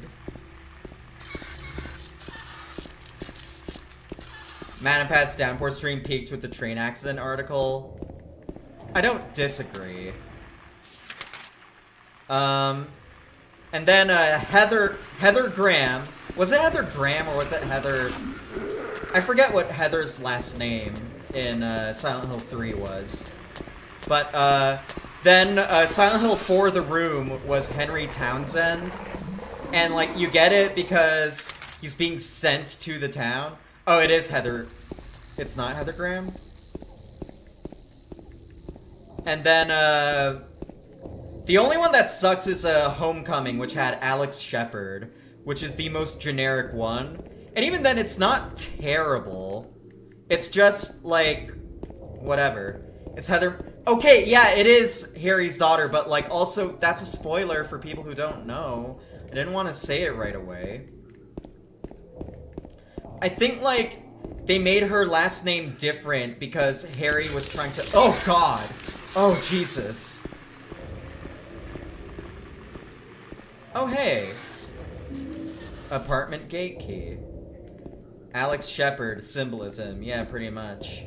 [SPEAKER 1] Manapat's Downpour stream peaked with the train accident article. I don't disagree. And then Heather Graham. Was it Heather Graham or was it Heather? I forget what Heather's last name in Silent Hill 3 was. But then Silent Hill 4 The Room was Henry Townsend. And, like, you get it because he's being sent to the town. Oh, it is Heather. It's not Heather Graham? And then, the only one that sucks is Homecoming, which had Alex Shepard, which is the most generic one. And even then, it's not terrible. It's just, like, whatever. It's Heather... Okay, yeah, it is Harry's daughter, but, like, also, that's a spoiler for people who don't know. I didn't want to say it right away. I think, like, they made her last name different because Harry was trying to... Oh, God! Oh, Jesus. Oh, hey. Apartment gate key. Alex Shepard, symbolism. Yeah, pretty much.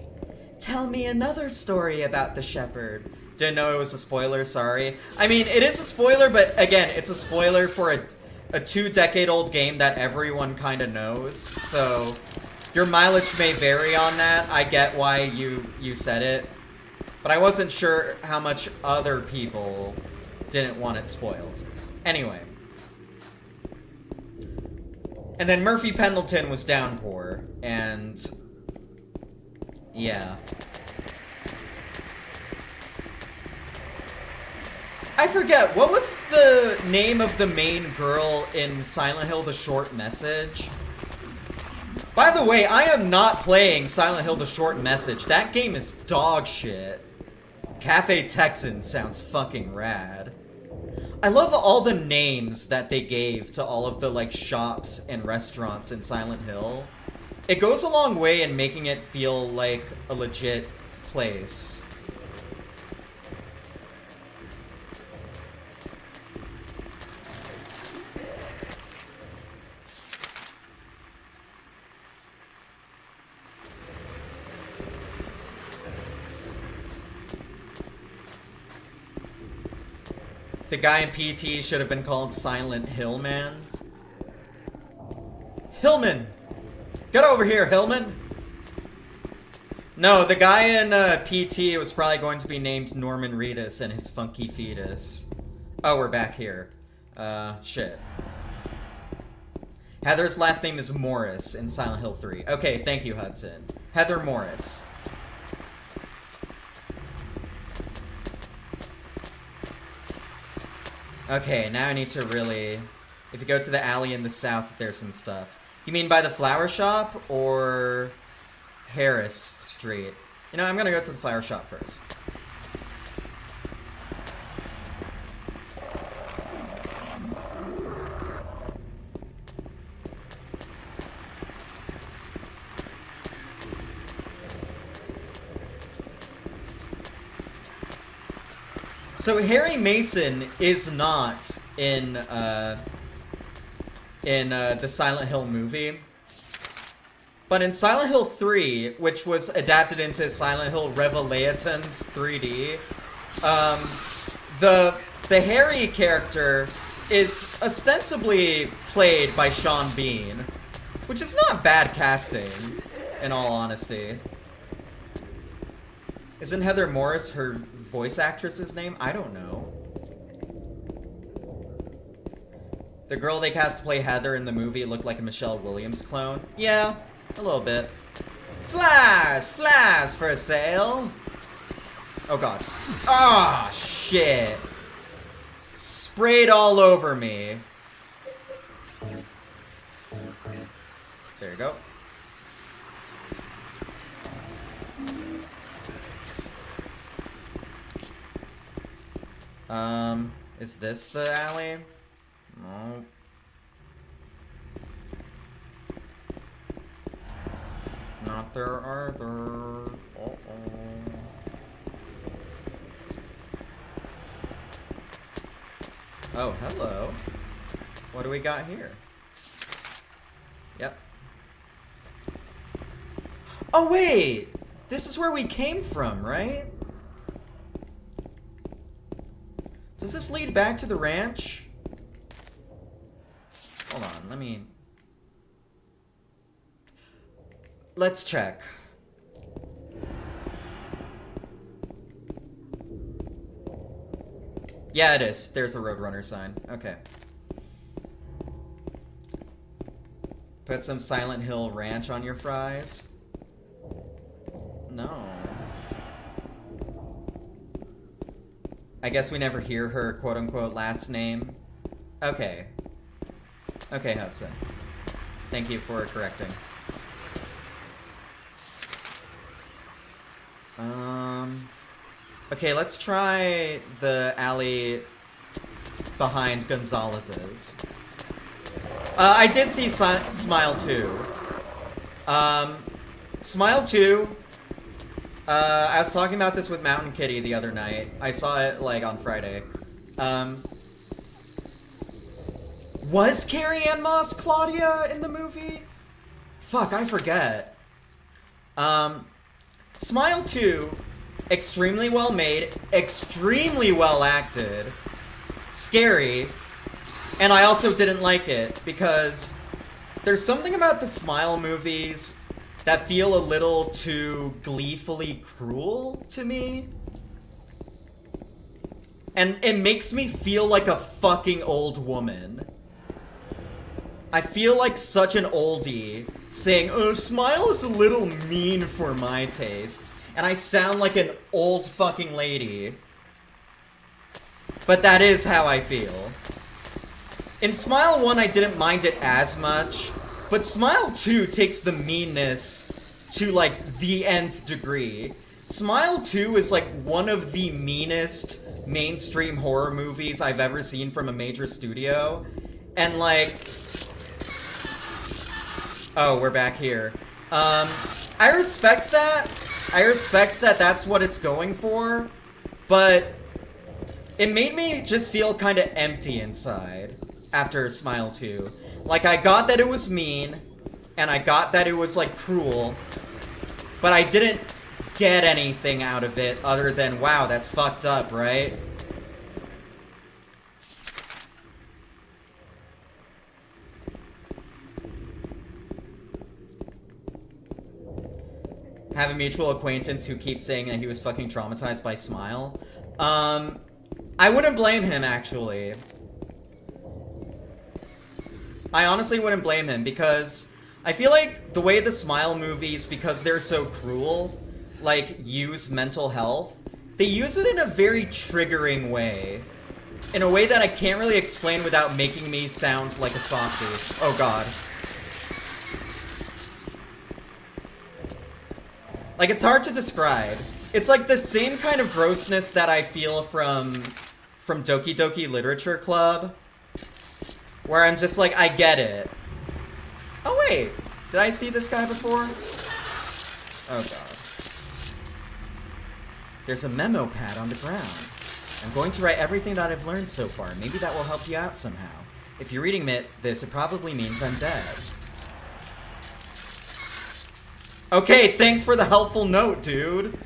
[SPEAKER 1] Tell me another story about the shepherd. Didn't know it was a spoiler, sorry. I mean, it is a spoiler, but again, it's a spoiler for a 2-decade-old game that everyone kind of knows. So, your mileage may vary on that. I get why you said it. But I wasn't sure how much other people didn't want it spoiled. Anyway. And then Murphy Pendleton was Downpour, and... yeah. I forget, what was the name of the main girl in Silent Hill: The Short Message? By the way, I am not playing Silent Hill: The Short Message. That game is dog shit. Cafe Texan sounds fucking rad. I love all the names that they gave to all of the, like, shops and restaurants in Silent Hill. It goes a long way in making it feel like a legit place. The guy in PT should have been called Silent Hillman. Hillman! Get over here, Hillman! No, the guy in PT was probably going to be named Norman Reedus and his funky fetus. Oh, we're back here. Shit. Heather's last name is Morris in Silent Hill 3. Okay, thank you, Hudson. Heather Morris. Okay, now I need to really... If you go to the alley in the south, there's some stuff. You mean by the flower shop or Harris Street? You know, I'm gonna go to the flower shop first. So Harry Mason is not in the Silent Hill movie, but in Silent Hill 3, which was adapted into Silent Hill Revelations 3D, the Harry character is ostensibly played by Sean Bean, which is not bad casting, in all honesty. Isn't Heather Morris her voice actress's name? I don't know. The girl they cast to play Heather in the movie looked like a Michelle Williams clone. Yeah, a little bit. Flash! Flash for sale! Oh god. Ah, shit. Sprayed all over me. There you go. Is this the alley? No. Not there either. Oh, hello. What do we got here? Yep. Oh, wait! This is where we came from, right? Does this lead back to the ranch? Hold on, let me... Let's check. Yeah, it is. There's the Roadrunner sign. Okay. Put some Silent Hill Ranch on your fries. No. I guess we never hear her quote-unquote last name. Okay. Okay, Hudson. Thank you for correcting. Okay, let's try the alley behind Gonzalez's. I did see Smile 2. Smile 2... I was talking about this with Mountain Kitty the other night. I saw it, like, on Friday. Was Carrie-Anne Moss Claudia in the movie? Fuck, I forget. Smile 2, extremely well made, extremely well acted, scary, and I also didn't like it, because there's something about the Smile movies that feel a little too gleefully cruel to me. And it makes me feel like a fucking old woman. I feel like such an oldie saying, oh, Smile is a little mean for my tastes. And I sound like an old fucking lady. But that is how I feel. In Smile 1, I didn't mind it as much, But Smile 2 takes the meanness to, like, the nth degree. Smile 2 is, like, one of the meanest mainstream horror movies I've ever seen from a major studio. And, like... Oh, we're back here. I respect that. I respect that that's what it's going for. But it made me just feel kind of empty inside after Smile 2. Like, I got that it was mean, and I got that it was, like, cruel, but I didn't get anything out of it other than, wow, that's fucked up, right? Have a mutual acquaintance who keeps saying that he was fucking traumatized by Smile. I wouldn't blame him, actually. I honestly wouldn't blame him, because I feel like the way the Smile movies, because they're so cruel, like, use mental health, they use it in a very triggering way. In a way that I can't really explain without making me sound like a softie. Oh god. Like, it's hard to describe. It's like the same kind of grossness that I feel from Doki Doki Literature Club, where I'm just like, I get it. Oh wait, did I see this guy before? Oh god. There's a memo pad on the ground. I'm going to write everything that I've learned so far. Maybe that will help you out somehow. If you're reading this, it probably means I'm dead. Okay, thanks for the helpful note, dude.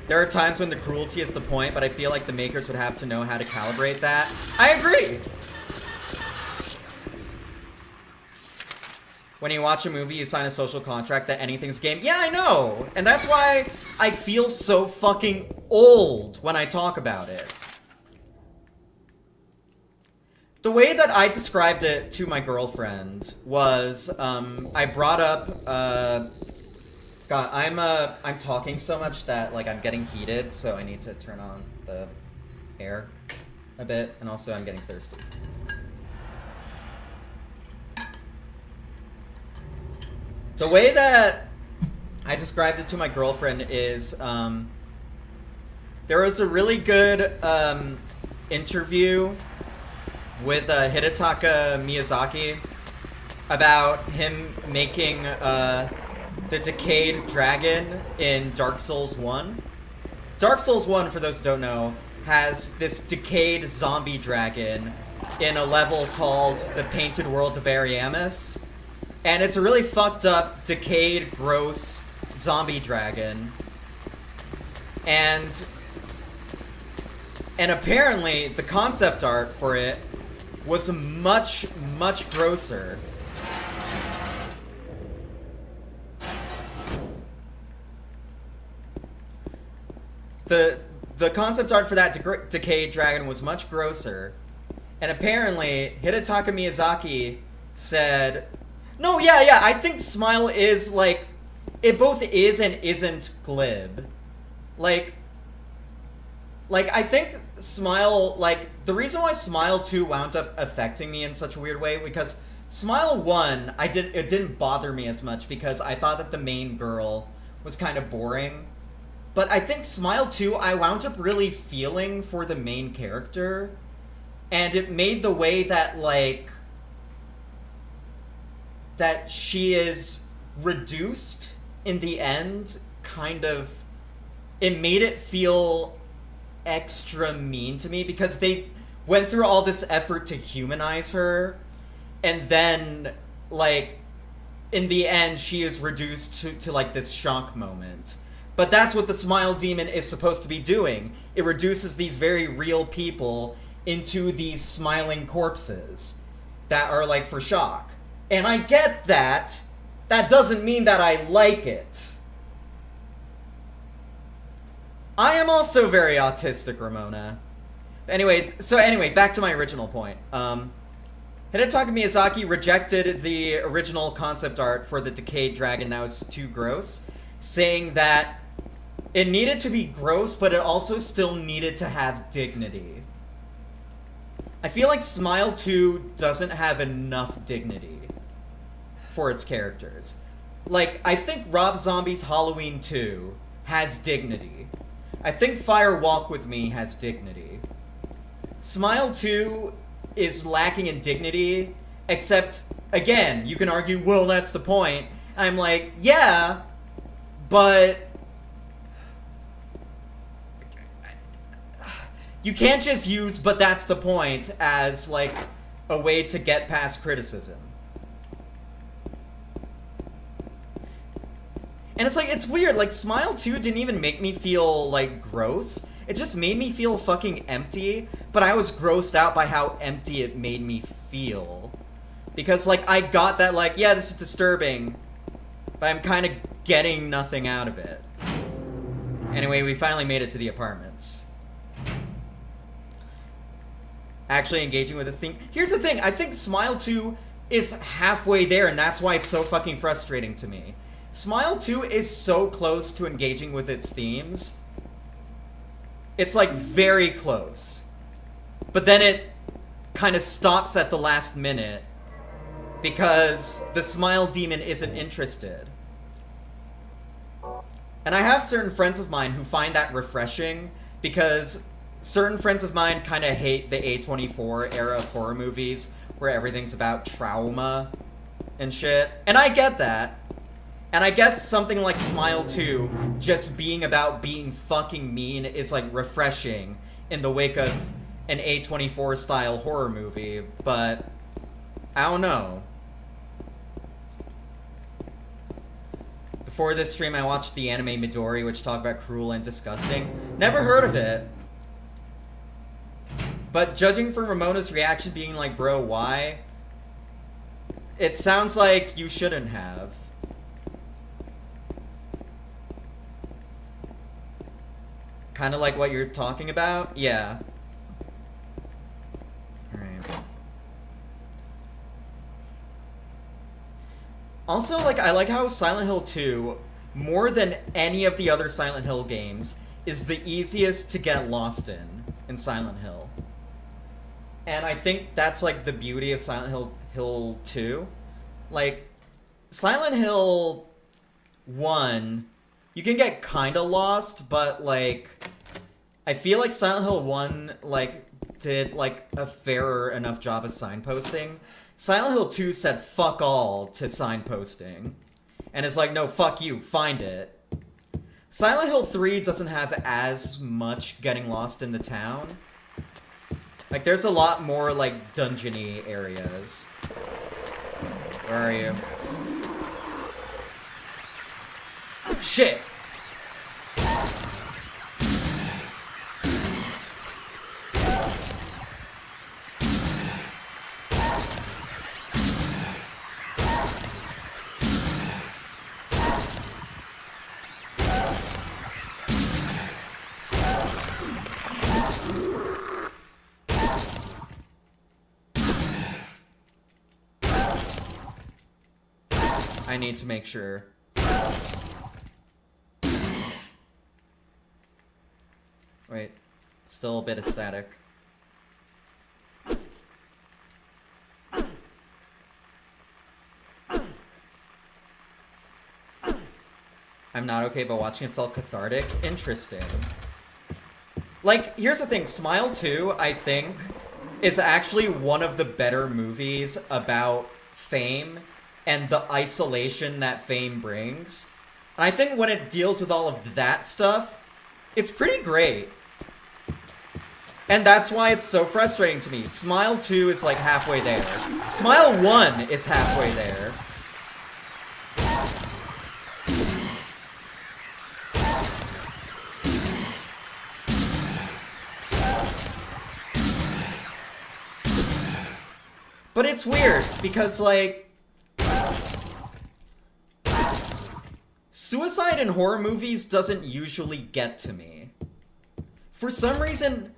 [SPEAKER 1] There are times when the cruelty is the point, but I feel like the makers would have to know how to calibrate that. I agree! When you watch a movie, you sign a social contract that anything's game. Yeah, I know! And that's why I feel so fucking old when I talk about it. The way that I described it to my girlfriend was, I brought up, God, I'm talking so much that, like, I'm getting heated, so I need to turn on the air a bit, and also I'm getting thirsty. The way that I described it to my girlfriend is, there was a really good, interview with Hidetaka Miyazaki about him making the Decayed Dragon in Dark Souls 1. Dark Souls 1, for those who don't know, has this decayed zombie dragon in a level called the Painted World of Ariamis. And it's a really fucked up, decayed, gross zombie dragon. And apparently, the concept art for it was much, much grosser. The concept art for that decayed dragon was much grosser. And apparently, Hidetaka Miyazaki said, no, yeah, I think Smile is, like, it both is and isn't glib. Like, I think Smile, like, the reason why Smile 2 wound up affecting me in such a weird way, because Smile 1, it didn't bother me as much because I thought that the main girl was kind of boring. But I think Smile 2, I wound up really feeling for the main character, and it made the way that, like, that she is reduced in the end kind of, it made it feel extra mean to me because they went through all this effort to humanize her, and then, like, in the end she is reduced to like this shock moment. But that's what the Smile Demon is supposed to be doing. It reduces these very real people into these smiling corpses that are, like, for shock. And I get that. That doesn't mean that I like it. I am also very autistic, Ramona. Anyway, back to my original point. Hidetaka Miyazaki rejected the original concept art for the Decayed Dragon that was too gross, saying that it needed to be gross, but it also still needed to have dignity. I feel like Smile 2 doesn't have enough dignity for its characters. Like, I think Rob Zombie's Halloween 2 has dignity. I think Fire Walk With Me has dignity. Smile 2 is lacking in dignity, except, again, you can argue, well, that's the point. I'm like, yeah, but you can't just use "but that's the point" as, like, a way to get past criticism. And it's like, it's weird, like, Smile 2 didn't even make me feel, like, gross. It just made me feel fucking empty, but I was grossed out by how empty it made me feel. Because, like, I got that, like, yeah, this is disturbing, but I'm kind of getting nothing out of it. Anyway, we finally made it to the apartments. Actually engaging with this theme. Here's the thing, I think Smile 2 is halfway there, and that's why it's so fucking frustrating to me. Smile 2 is so close to engaging with its themes. It's, like, very close. But then it kind of stops at the last minute because the Smile Demon isn't interested. And I have certain friends of mine who find that refreshing because certain friends of mine kind of hate the A24 era of horror movies where everything's about trauma and shit. And I get that. And I guess something like Smile 2 just being about being fucking mean is, like, refreshing in the wake of an A24 style horror movie, but I don't know. Before this stream I watched the anime Midori, which talked about Cruel and Disgusting. Never heard of it. But judging from Ramona's reaction being like, bro, why? It sounds like you shouldn't have. Kind of like what you're talking about? Yeah. Alright. Also, like, I like how Silent Hill 2, more than any of the other Silent Hill games, is the easiest to get lost in Silent Hill. And I think that's, like, the beauty of Silent Hill 2. Like, Silent Hill 1, you can get kinda lost, but, like, I feel like Silent Hill 1, like, did, like, a fairer enough job of signposting. Silent Hill 2 said fuck all to signposting. And it's like, no, fuck you, find it. Silent Hill 3 doesn't have as much getting lost in the town. Like, there's a lot more, like, dungeony areas. Where are you? Shit! I need to make sure. Wait, still a bit of static. I'm not okay, but watching it felt cathartic. Interesting. Like, here's the thing, Smile 2, I think, is actually one of the better movies about fame and the isolation that fame brings. And I think when it deals with all of that stuff, it's pretty great. And that's why it's so frustrating to me. Smile 2 is like halfway there. Smile 1 is halfway there. But it's weird, because, like, suicide in horror movies doesn't usually get to me. For some reason,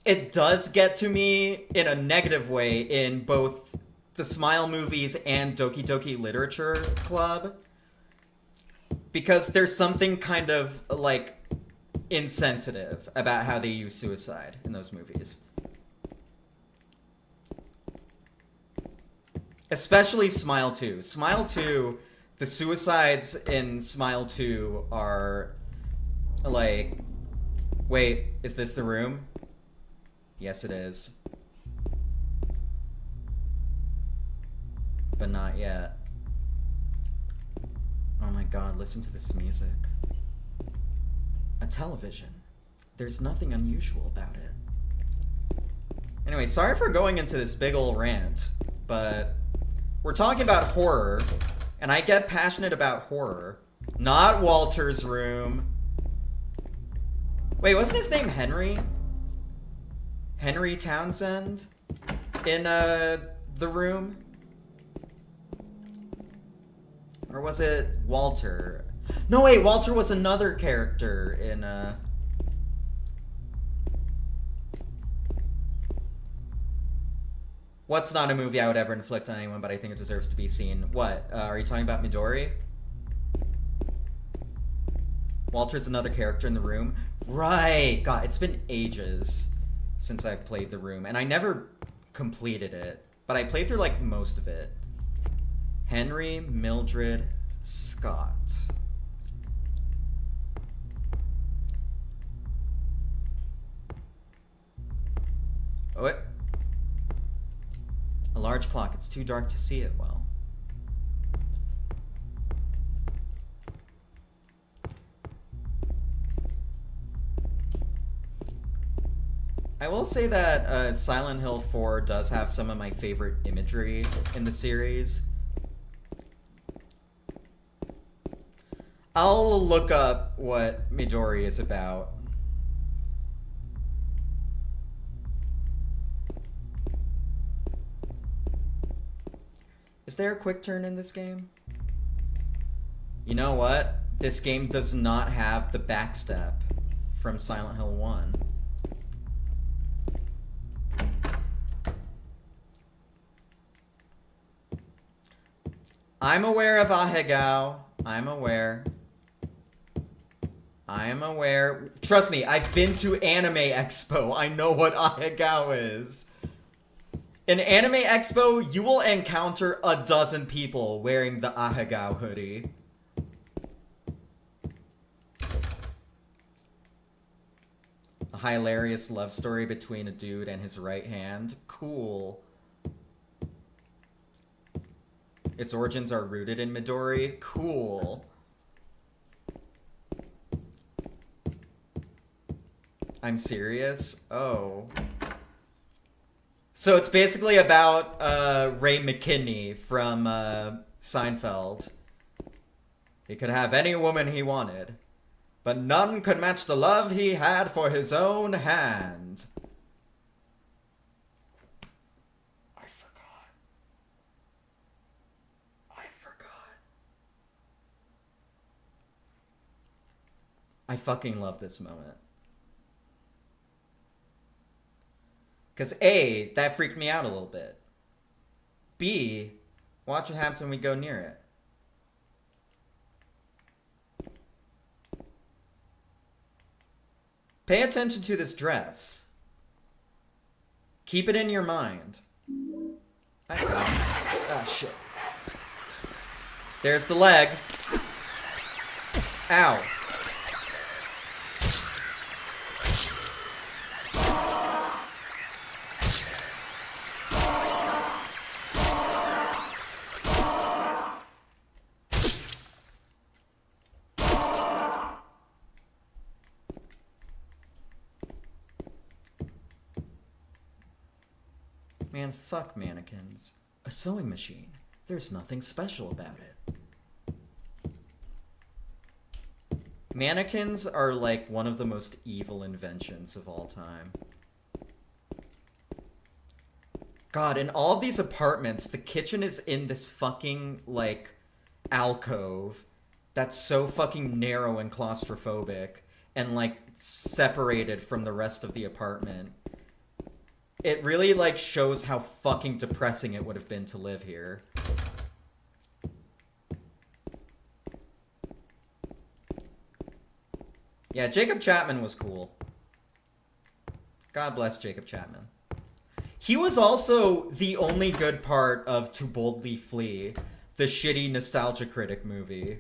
[SPEAKER 1] it does get to me in a negative way in both the Smile movies and Doki Doki Literature Club. Because there's something kind of, like, insensitive about how they use suicide in those movies. Especially Smile 2. Smile 2, the suicides in Smile 2 are like... Wait, is this the room? Yes, it is. But not yet. Oh my god, listen to this music. A television. There's nothing unusual about it. Anyway, sorry for going into this big ol' rant, but we're talking about horror, and I get passionate about horror. Not Walter's room. Wait, wasn't his name Henry? Henry Townsend? In, the room? Or was it Walter? No, wait, Walter was another character in, What's not a movie I would ever inflict on anyone, but I think it deserves to be seen? What? Are you talking about Midori? Walter's another character in The Room? Right! God, it's been ages since I've played The Room, and I never completed it, but I played through, like, most of it. Henry Mildred Scott. Oh, it... A large clock. It's too dark to see it well. I will say that Silent Hill 4 does have some of my favorite imagery in the series. I'll look up what Midori is about. Is there a quick turn in this game? You know what? This game does not have the backstep from Silent Hill 1. I'm aware of Ahegao. I'm aware. I am aware. Trust me, I've been to Anime Expo. I know what Ahegao is. In Anime Expo, you will encounter a dozen people wearing the Ahegao hoodie. A hilarious love story between a dude and his right hand. Cool. Its origins are rooted in Midori. Cool. I'm serious? Oh. So it's basically about Ray McKinney from Seinfeld. He could have any woman he wanted, but none could match the love he had for his own hand. I forgot. I fucking love this moment. Because A, that freaked me out a little bit. B, watch what happens when we go near it. Pay attention to this dress. Keep it in your mind. Ah, shit. There's the leg. Ow. Man, fuck mannequins. A sewing machine. There's nothing special about it. Mannequins are like one of the most evil inventions of all time. God, in all of these apartments, the kitchen is in this fucking, like, alcove that's so fucking narrow and claustrophobic and, like, separated from the rest of the apartment. It really, like, shows how fucking depressing it would have been to live here. Yeah, Jacob Chapman was cool. God bless Jacob Chapman. He was also the only good part of To Boldly Flee, the shitty Nostalgia Critic movie.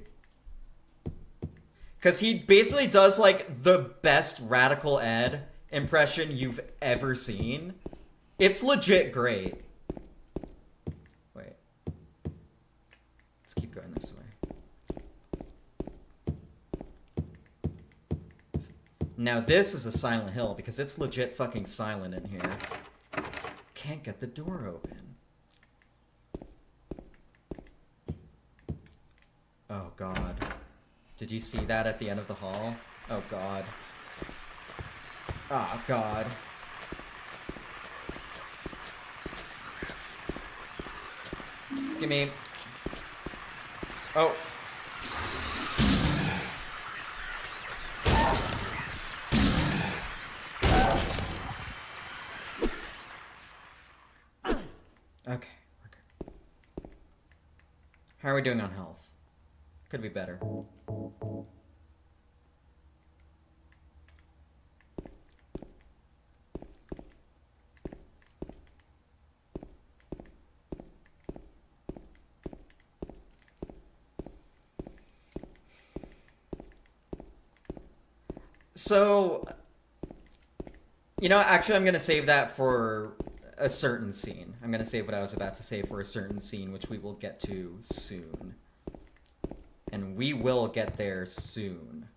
[SPEAKER 1] Because he basically does, like, the best Radical Ed impression you've ever seen. It's legit great. Wait. Let's keep going this way. Now this is a Silent Hill, because it's legit fucking silent in here. Can't get the door open. Oh god. Did you see that at the end of the hall? Oh god. Oh god. Give me... Oh. Okay, we're good. How are we doing on health? Could be better. So, you know, actually I'm going to save that for a certain scene. I'm going to save what I was about to say for a certain scene, which we will get to soon. And we will get there soon.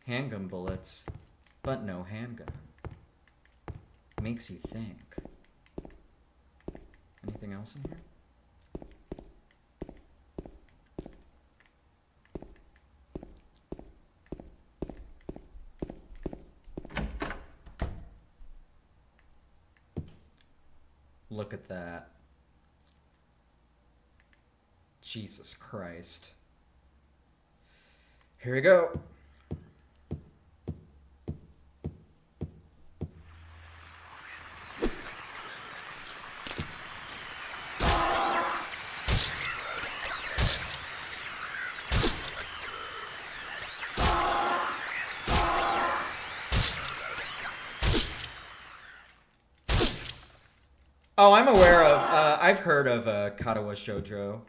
[SPEAKER 1] Handgun bullets, but no handgun. Makes you think. Anything else in here? Look at that. Jesus Christ. Here we go. Oh, I'm aware of, I've heard of Katawa Shoujo.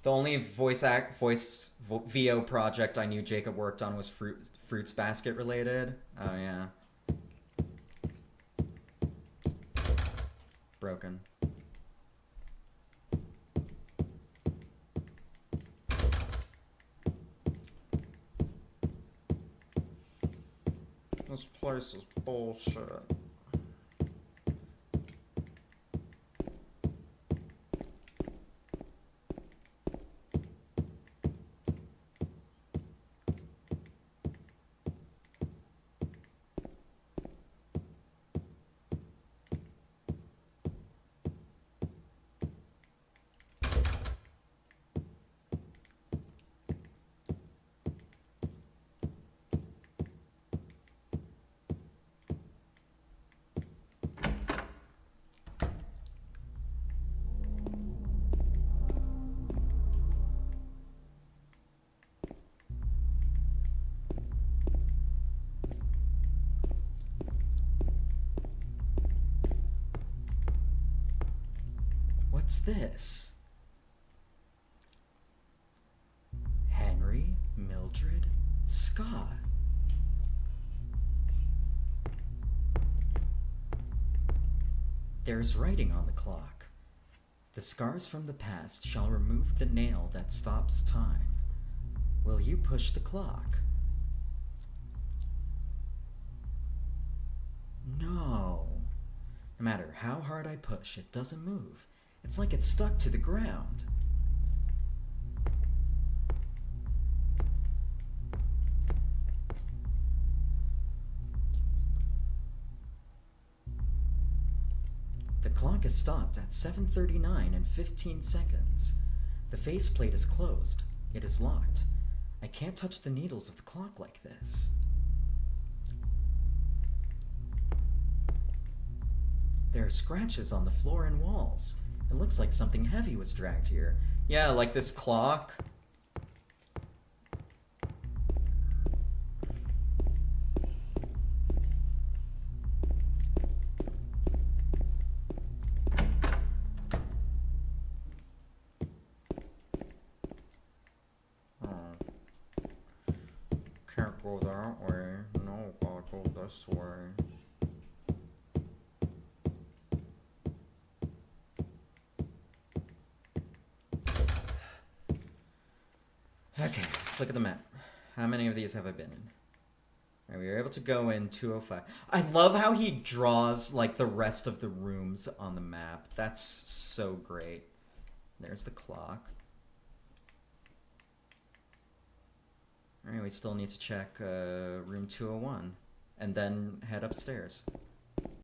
[SPEAKER 1] The only VO project I knew Jacob worked on was Fruits Basket related. Oh yeah. Broken. This place is bullshit. What's this? Henry, Mildred, Scott. There's writing on the clock. The scars from the past shall remove the nail that stops time. Will you push the clock? No. No matter how hard I push, it doesn't move. It's like it's stuck to the ground. The clock is stopped at 7:39 and 15 seconds. The faceplate is closed. It is locked. I can't touch the needles of the clock like this. There are scratches on the floor and walls. It looks like something heavy was dragged here. Yeah, like this clock. Can't go that way. No, gotta go this way. Okay, let's look at the map. How many of these have I been in? Alright, we were able to go in 205. I love how he draws, like, the rest of the rooms on the map. That's so great. There's the clock. Alright, we still need to check room 201. And then head upstairs.